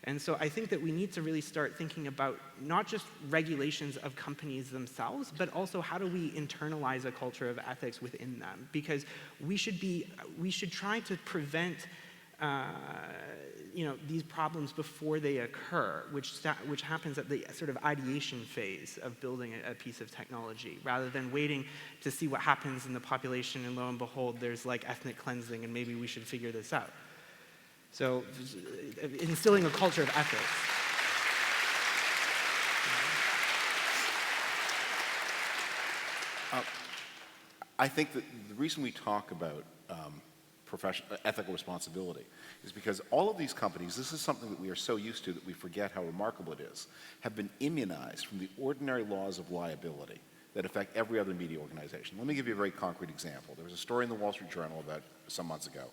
And so I think that we need to really start thinking about not just regulations of companies themselves, but also how do we internalize a culture of ethics within them? Because we should try to prevent these problems before they occur, which happens at the sort of ideation phase of building a piece of technology, rather than waiting to see what happens in the population, and lo and behold, there's like ethnic cleansing, and maybe we should figure this out. So instilling a culture of ethics. I think that the reason we talk about ethical responsibility is because all of these companies, this is something that we are so used to that we forget how remarkable it is, have been immunized from the ordinary laws of liability that affect every other media organization. Let me give you a very concrete example. There was a story in the Wall Street Journal about some months ago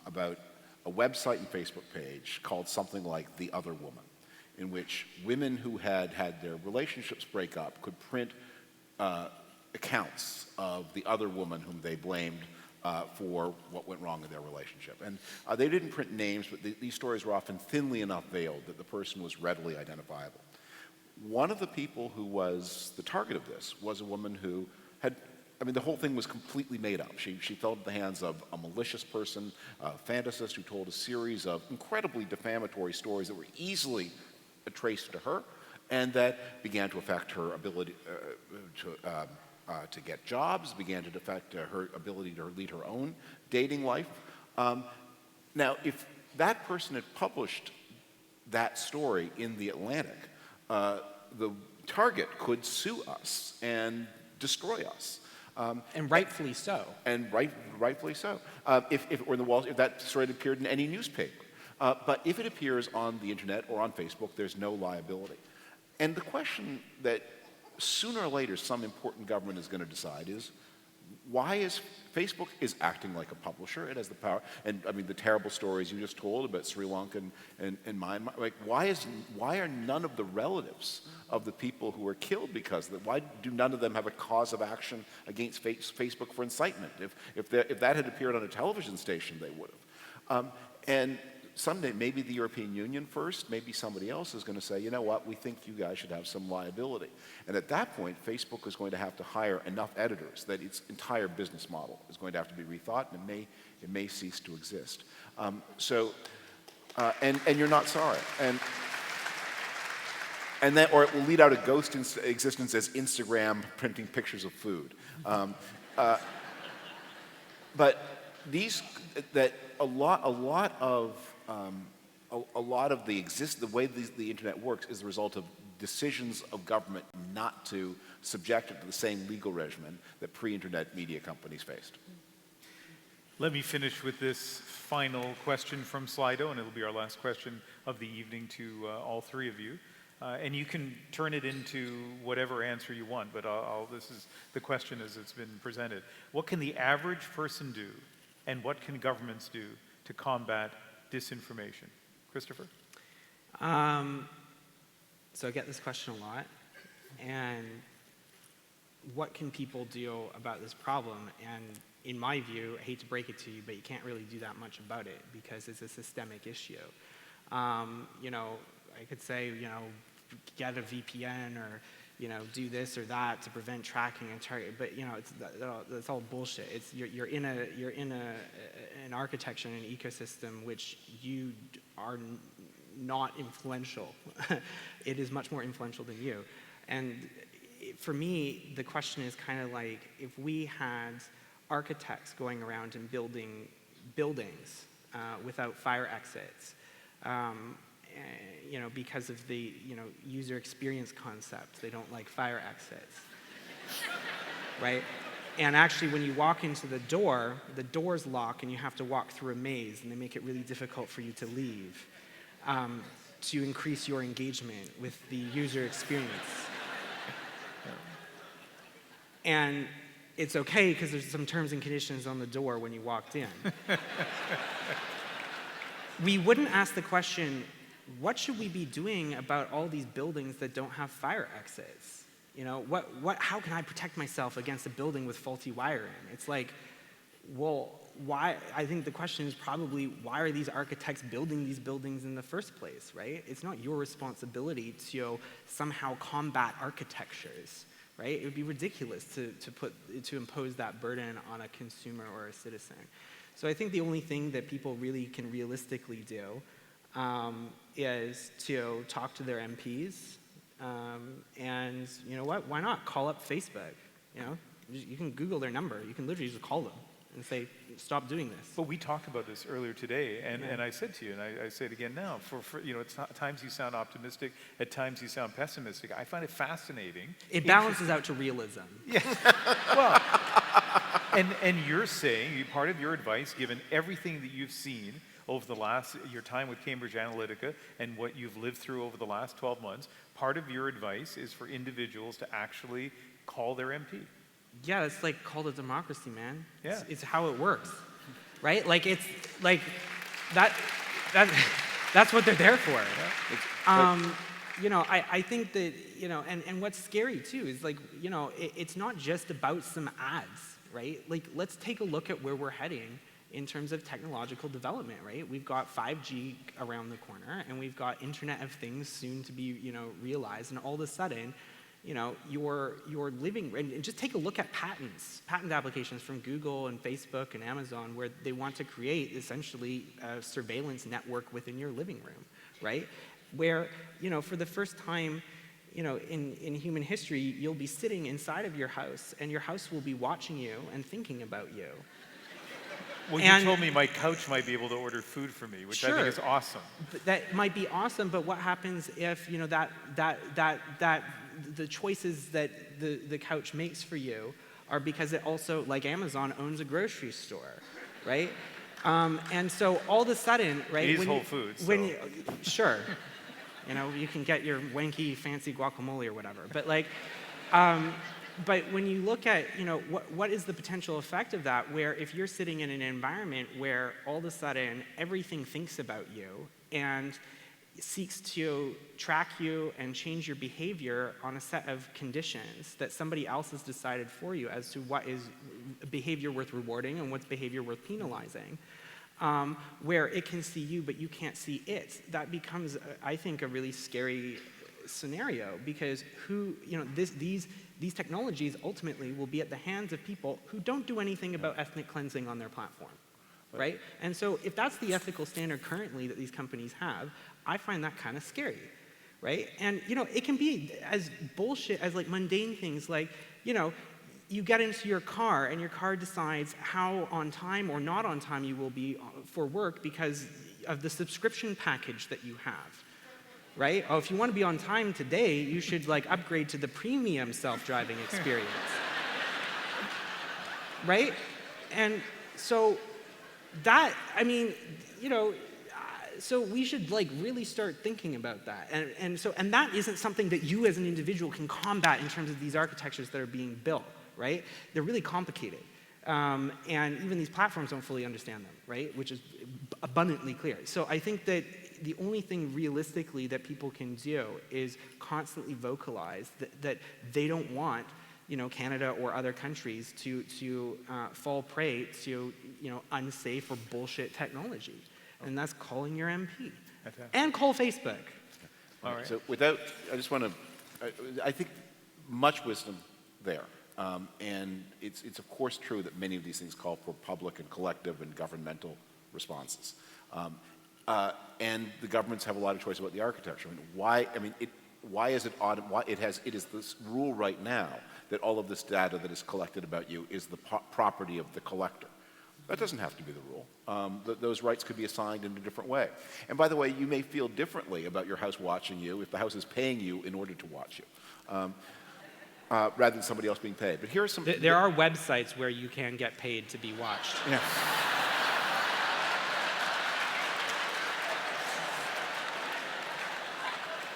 about a website and Facebook page called something like The Other Woman, in which women who had had their relationships break up could print accounts of the other woman whom they blamed for what went wrong in their relationship. And they didn't print names, but these stories were often thinly enough veiled that the person was readily identifiable. One of the people who was the target of this was a woman who had, the whole thing was completely made up. She fell into the hands of a malicious person, a fantasist who told a series of incredibly defamatory stories that were easily traced to her, and that began to affect her ability to get jobs, began to affect her ability to lead her own dating life. Now, if that person had published that story in The Atlantic, the target could sue us and destroy us. And rightfully so. And rightfully so. If that story had appeared in any newspaper. But if it appears on the internet or on Facebook, there's no liability. And the question that sooner or later some important government is going to decide is, why is Facebook is acting like a publisher? It has the power, and the terrible stories you just told about Sri Lanka and Myanmar. Like, why are none of the relatives of the people who were killed because of that? Why do none of them have a cause of action against Facebook for incitement? If that had appeared on a television station, they would have. And someday, maybe the European Union first, maybe somebody else is going to say, you know what, we think you guys should have some liability. And at that point, Facebook is going to have to hire enough editors that its entire business model is going to have to be rethought, and it may cease to exist. And you're not sorry. And then, or it will lead out a ghost existence as Instagram printing pictures of food. But a lot of the way the internet works is the result of decisions of government not to subject it to the same legal regimen that pre-internet media companies faced. Let me finish with this final question from Slido, and it'll be our last question of the evening to all three of you. And you can turn it into whatever answer you want, but this is the question as it's been presented. What can the average person do, and what can governments do to combat disinformation? Christopher? So I get this question a lot. And what can people do about this problem? And in my view, I hate to break it to you, but you can't really do that much about it because it's a systemic issue. I could say, get a VPN or, do this or that to prevent tracking and target, but that's all bullshit. You're in an architecture and an ecosystem which you are not influential. It is much more influential than you. And for me, the question is kind of like if we had architects going around and building buildings without fire exits, because of the user experience concept. They don't like fire exits, right? And actually, when you walk into the doors lock and you have to walk through a maze, and they make it really difficult for you to leave to increase your engagement with the user experience. And it's okay because there's some terms and conditions on the door when you walked in. We wouldn't ask the question, what should we be doing about all these buildings that don't have fire exits? You know, how can I protect myself against a building with faulty wiring? It's like, well, why? I think the question is probably, why are these architects building these buildings in the first place, right? It's not your responsibility to somehow combat architectures, right? It would be ridiculous to impose that burden on a consumer or a citizen. So I think the only thing that people really can realistically do is to talk to their MPs, and you know what? Why not call up Facebook? You know, you can Google their number. You can literally just call them and say, stop doing this. But we talked about this earlier today, and I said to you, and I say it again now, for you know, at times you sound optimistic, at times you sound pessimistic. I find it fascinating. It balances out to realism. Yeah. Well, and you're saying, part of your advice, given everything that you've seen over your time with Cambridge Analytica and what you've lived through over the last 12 months, part of your advice is for individuals to actually call their MP. Yeah, it's like called a democracy, man. Yeah. It's how it works, right? Like, it's like, that's what they're there for. Yeah. You know, I think that, you know, and what's scary too is like, you know, it's not just about some ads, right? Like, let's take a look at where we're heading in terms of technological development, right? We've got 5G around the corner, and we've got Internet of Things soon to be, you know, realized, and all of a sudden, you know, you're living, and just take a look at patent applications from Google and Facebook and Amazon, where they want to create essentially a surveillance network within your living room, right? Where, you know, for the first time, you know, in human history, you'll be sitting inside of your house, and your house will be watching you and thinking about you. Well, you told me my couch might be able to order food for me, which sure, I think is awesome. That might be awesome, but what happens if, you know, the choices that the couch makes for you are because it also, like Amazon, owns a grocery store, right? And so all of a sudden, right? It is Whole Foods. Sure. You know, you can get your wanky, fancy guacamole or whatever. But like, but when you look at, you know, what is the potential effect of that, where if you're sitting in an environment where all of a sudden everything thinks about you and seeks to track you and change your behavior on a set of conditions that somebody else has decided for you as to what is behavior worth rewarding and what's behavior worth penalizing, where it can see you but you can't see it, that becomes, I think, a really scary scenario, because these technologies ultimately will be at the hands of people who don't do anything about ethnic cleansing on their platform, right? And so if that's the ethical standard currently that these companies have, I find that kind of scary, right? And, you know, it can be as bullshit as like mundane things like, you know, you get into your car and your car decides how on time or not on time you will be for work because of the subscription package that you have. Right? Oh, if you want to be on time today, you should like upgrade to the premium self-driving experience. Right? And so that, I mean, you know, so we should like really start thinking about that. And that isn't something that you as an individual can combat in terms of these architectures that are being built, right? They're really complicated. And even these platforms don't fully understand them, right? Which is abundantly clear. So I think that the only thing realistically that people can do is constantly vocalize that they don't want, you know, Canada or other countries to fall prey to, you know, unsafe or bullshit technology. And that's calling your MP. And call Facebook. All right. So I just want to, I think much wisdom there. And it's of course true that many of these things call for public and collective and governmental responses. And the governments have a lot of choice about the architecture. Why is it odd? It is this rule right now that all of this data that is collected about you is the property of the collector. That doesn't have to be the rule. Those rights could be assigned in a different way. And by the way, you may feel differently about your house watching you if the house is paying you in order to watch you, rather than somebody else being paid. But here are some. There are websites where you can get paid to be watched. Yeah.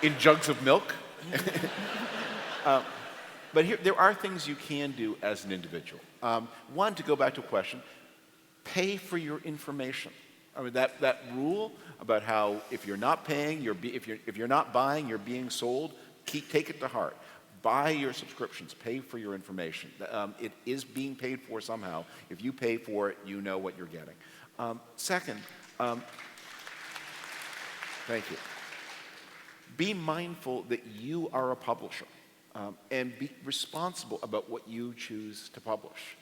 In jugs of milk. But here, there are things you can do as an individual. One, to go back to a question, pay for your information. I mean, that rule about how if you're not paying, if you're not buying, you're being sold, take it to heart. Buy your subscriptions, pay for your information. It is being paid for somehow. If you pay for it, you know what you're getting. Second, thank you. Be mindful that you are a publisher and be responsible about what you choose to publish.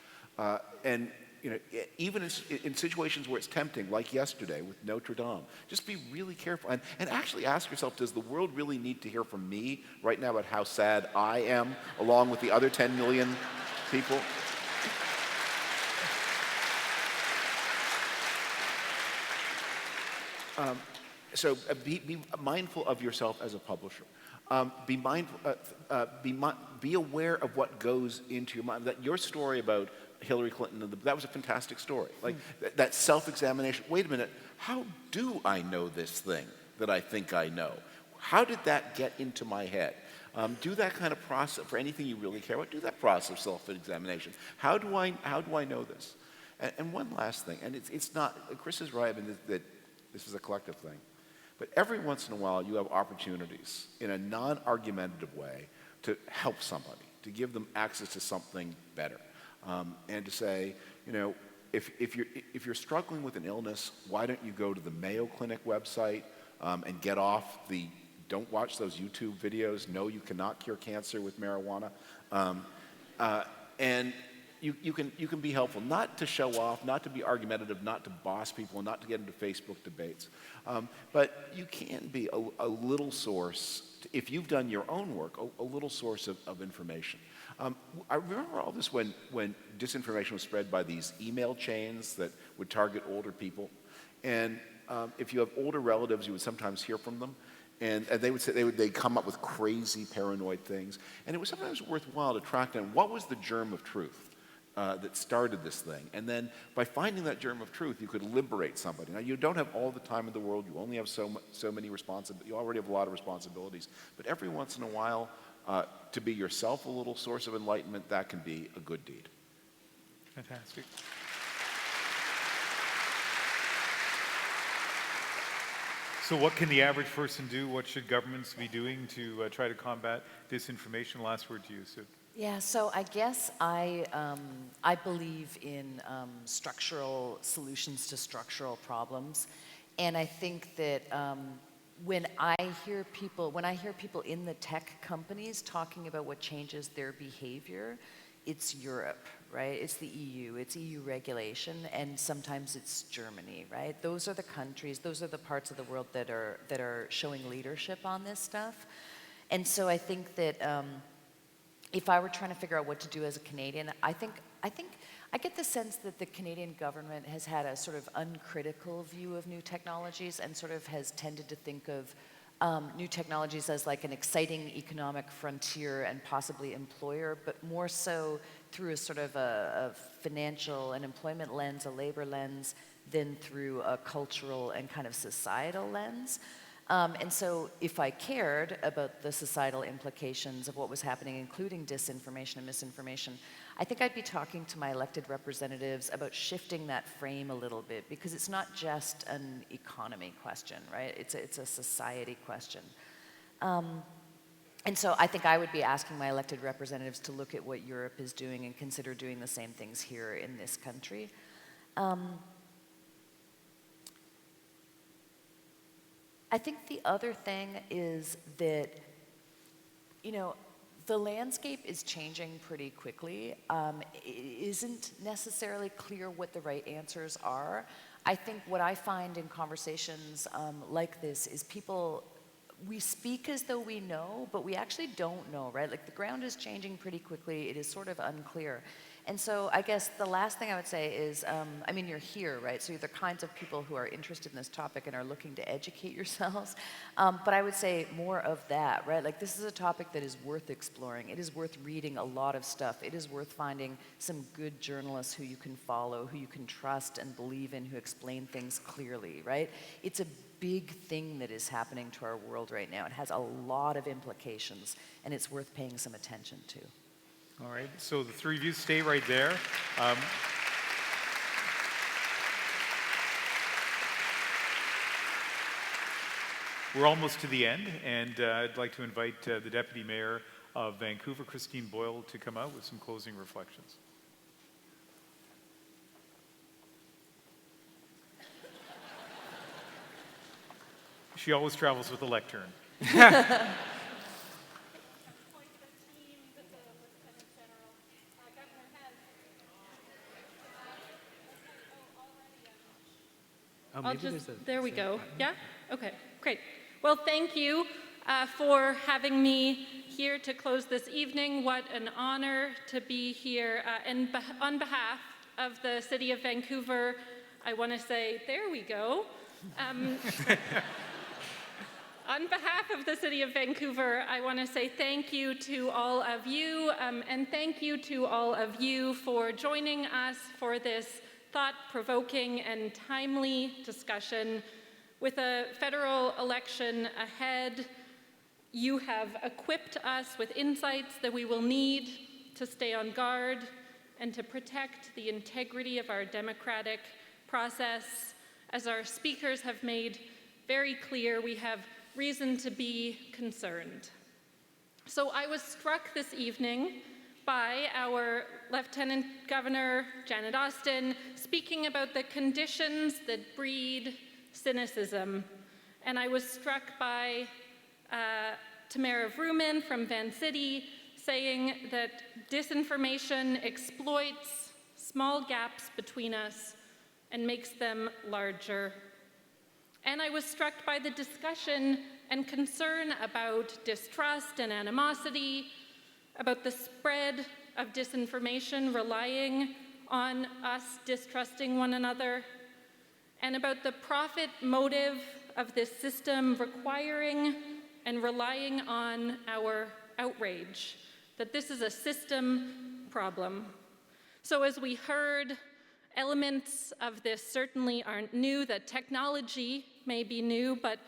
And you know, even in situations where it's tempting, like yesterday with Notre Dame, just be really careful and actually ask yourself, does the world really need to hear from me right now about how sad I am, along with the other 10 million people? So be mindful of yourself as a publisher. Be aware of what goes into your mind. That your story about Hillary Clinton, that was a fantastic story. Like that self-examination. Wait a minute, how do I know this thing that I think I know? How did that get into my head? Do that kind of process for anything you really care about. Do that process of self-examination. How do I know this? And one last thing, and it's not. Chris is right in that this is a collective thing. But every once in a while, you have opportunities in a non-argumentative way to help somebody, to give them access to something better, and to say, you know, if you're struggling with an illness, why don't you go to the Mayo Clinic website and get off the don't watch those YouTube videos. No, you cannot cure cancer with marijuana, and you can be helpful, not to show off, not to be argumentative, not to boss people, not to get into Facebook debates. But you can be a little source, if you've done your own work, a little source of information. I remember all this when disinformation was spread by these email chains that would target older people. And if you have older relatives, you would sometimes hear from them. And they would say they'd come up with crazy paranoid things. And it was sometimes worthwhile to track down what was the germ of truth that started this thing. And then by finding that germ of truth, you could liberate somebody. Now, you don't have all the time in the world. You only have so many responsibilities. You already have a lot of responsibilities. But every once in a while, to be yourself a little source of enlightenment, that can be a good deed. Fantastic. So what can the average person do? What should governments be doing to try to combat disinformation? Last word to you, Sue. Yeah, so I guess I believe in structural solutions to structural problems, and I think that when I hear people in the tech companies talking about what changes their behavior, it's Europe, right? It's the EU, it's EU regulation, and sometimes it's Germany, right? Those are the countries, those are the parts of the world that are showing leadership on this stuff, and so I think that. If I were trying to figure out what to do as a Canadian, I get the sense that the Canadian government has had a sort of uncritical view of new technologies and sort of has tended to think of new technologies as like an exciting economic frontier and possibly employer, but more so through a sort of a financial and employment lens, a labor lens, than through a cultural and kind of societal lens. And so if I cared about the societal implications of what was happening, including disinformation and misinformation, I think I'd be talking to my elected representatives about shifting that frame a little bit, because it's not just an economy question, right? It's a society question. And so I think I would be asking my elected representatives to look at what Europe is doing and consider doing the same things here in this country. I think the other thing is that, you know, the landscape is changing pretty quickly. It isn't necessarily clear what the right answers are. I think what I find in conversations like this is we speak as though we know, but we actually don't know, right? Like the ground is changing pretty quickly. It is sort of unclear. And so I guess the last thing I would say is, I mean, you're here, right? So you're the kinds of people who are interested in this topic and are looking to educate yourselves. But I would say more of that, right? Like this is a topic that is worth exploring. It is worth reading a lot of stuff. It is worth finding some good journalists who you can follow, who you can trust and believe in, who explain things clearly, right? It's a big thing that is happening to our world right now. It has a lot of implications, and it's worth paying some attention to. All right, so the three of you stay right there. We're almost to the end, and I'd like to invite the Deputy Mayor of Vancouver, Christine Boyle, to come out with some closing reflections. She always travels with a lectern. There we go. Yeah? Okay, great. Well, thank you for having me here to close this evening. What an honor to be here. And on behalf of the City of Vancouver, I want to say, there we go. On behalf of the City of Vancouver, I want to say thank you to all of you, and thank you to all of you for joining us for this thought-provoking and timely discussion. With a federal election ahead, you have equipped us with insights that we will need to stay on guard and to protect the integrity of our democratic process. As our speakers have made very clear, we have reason to be concerned. So I was struck this evening by our Lieutenant Governor, Janet Austin, speaking about the conditions that breed cynicism. And I was struck by Tamara Vrooman from Vancity saying that disinformation exploits small gaps between us and makes them larger. And I was struck by the discussion and concern about distrust and animosity, about the spread of disinformation relying on us distrusting one another, and about the profit motive of this system requiring and relying on our outrage, that this is a system problem. So as we heard, elements of this certainly aren't new. That technology may be new, but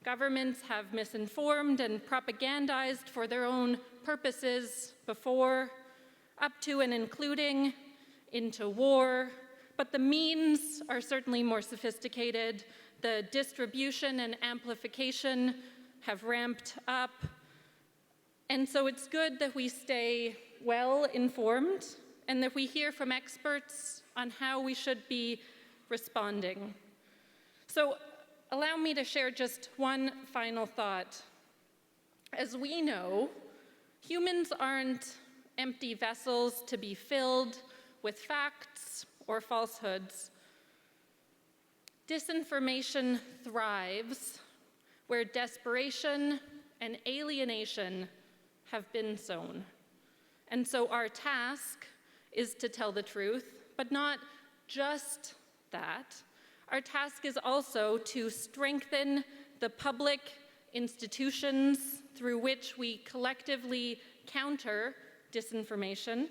governments have misinformed and propagandized for their own purposes before, up to and including into war. But the means are certainly more sophisticated. The distribution and amplification have ramped up. And so it's good that we stay well informed and that we hear from experts on how we should be responding. So allow me to share just one final thought. As we know, humans aren't empty vessels to be filled with facts or falsehoods. Disinformation thrives where desperation and alienation have been sown. And so our task is to tell the truth, but not just that. Our task is also to strengthen the public institutions through which we collectively counter disinformation.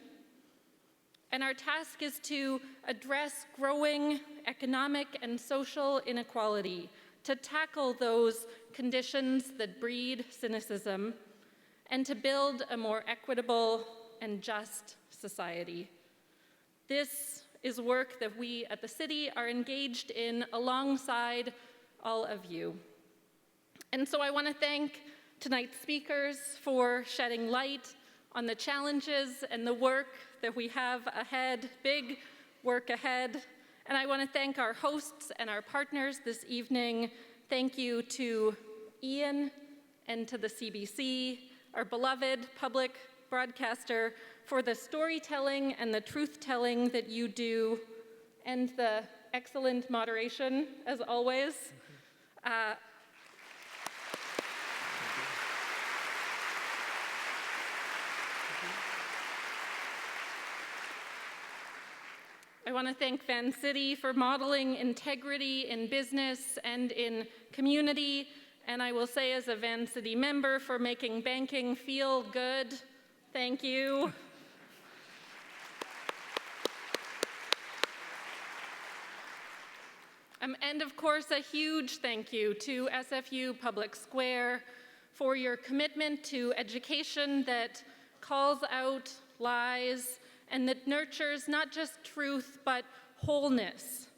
And our task is to address growing economic and social inequality, to tackle those conditions that breed cynicism, and to build a more equitable and just society. This is work that we at the city are engaged in alongside all of you. And so I want to thank tonight's speakers for shedding light on the challenges and the work that we have ahead, big work ahead. And I want to thank our hosts and our partners this evening. Thank you to Ian and to the CBC, our beloved public broadcaster, for the storytelling and the truth-telling that you do, and the excellent moderation, as always. I want to thank Vancity for modeling integrity in business and in community, and I will say as a Vancity member for making banking feel good. Thank you. And of course, a huge thank you to SFU Public Square for your commitment to education that calls out lies and that nurtures not just truth, but wholeness.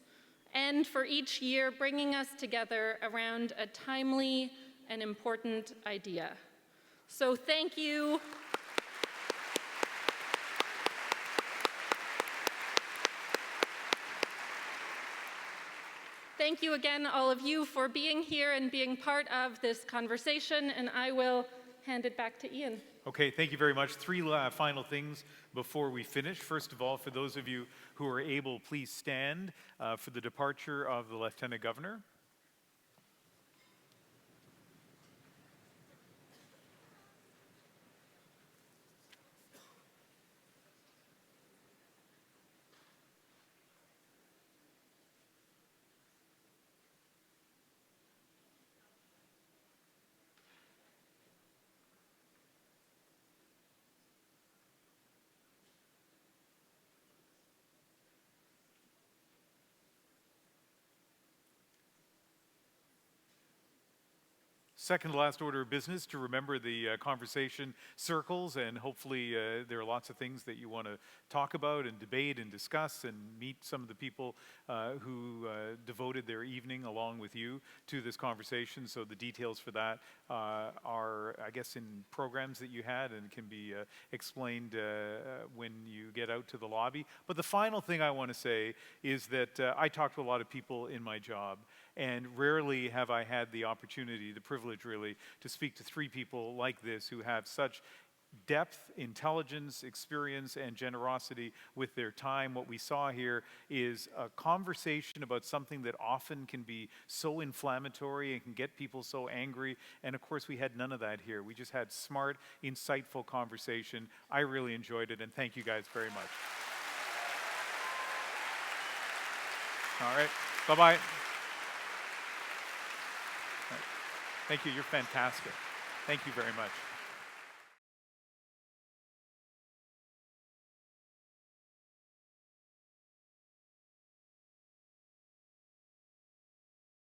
And for each year, bringing us together around a timely and important idea. So thank you. Thank you again, all of you, for being here and being part of this conversation, and I will hand it back to Ian. Okay, thank you very much. Three final things before we finish. First of all, for those of you who are able, please stand for the departure of the Lieutenant Governor. Second to last order of business, to remember the conversation circles, and hopefully there are lots of things that you want to talk about and debate and discuss and meet some of the people who devoted their evening along with you to this conversation. So the details for that are, I guess, in programs that you had and can be explained when you get out to the lobby. But the final thing I want to say is that I talk to a lot of people in my job, and rarely have I had the opportunity, the privilege really, to speak to three people like this who have such depth, intelligence, experience, and generosity with their time. What we saw here is a conversation about something that often can be so inflammatory and can get people so angry. And of course, we had none of that here. We just had smart, insightful conversation. I really enjoyed it, and thank you guys very much. All right, bye-bye. Thank you, you're fantastic. Thank you very much.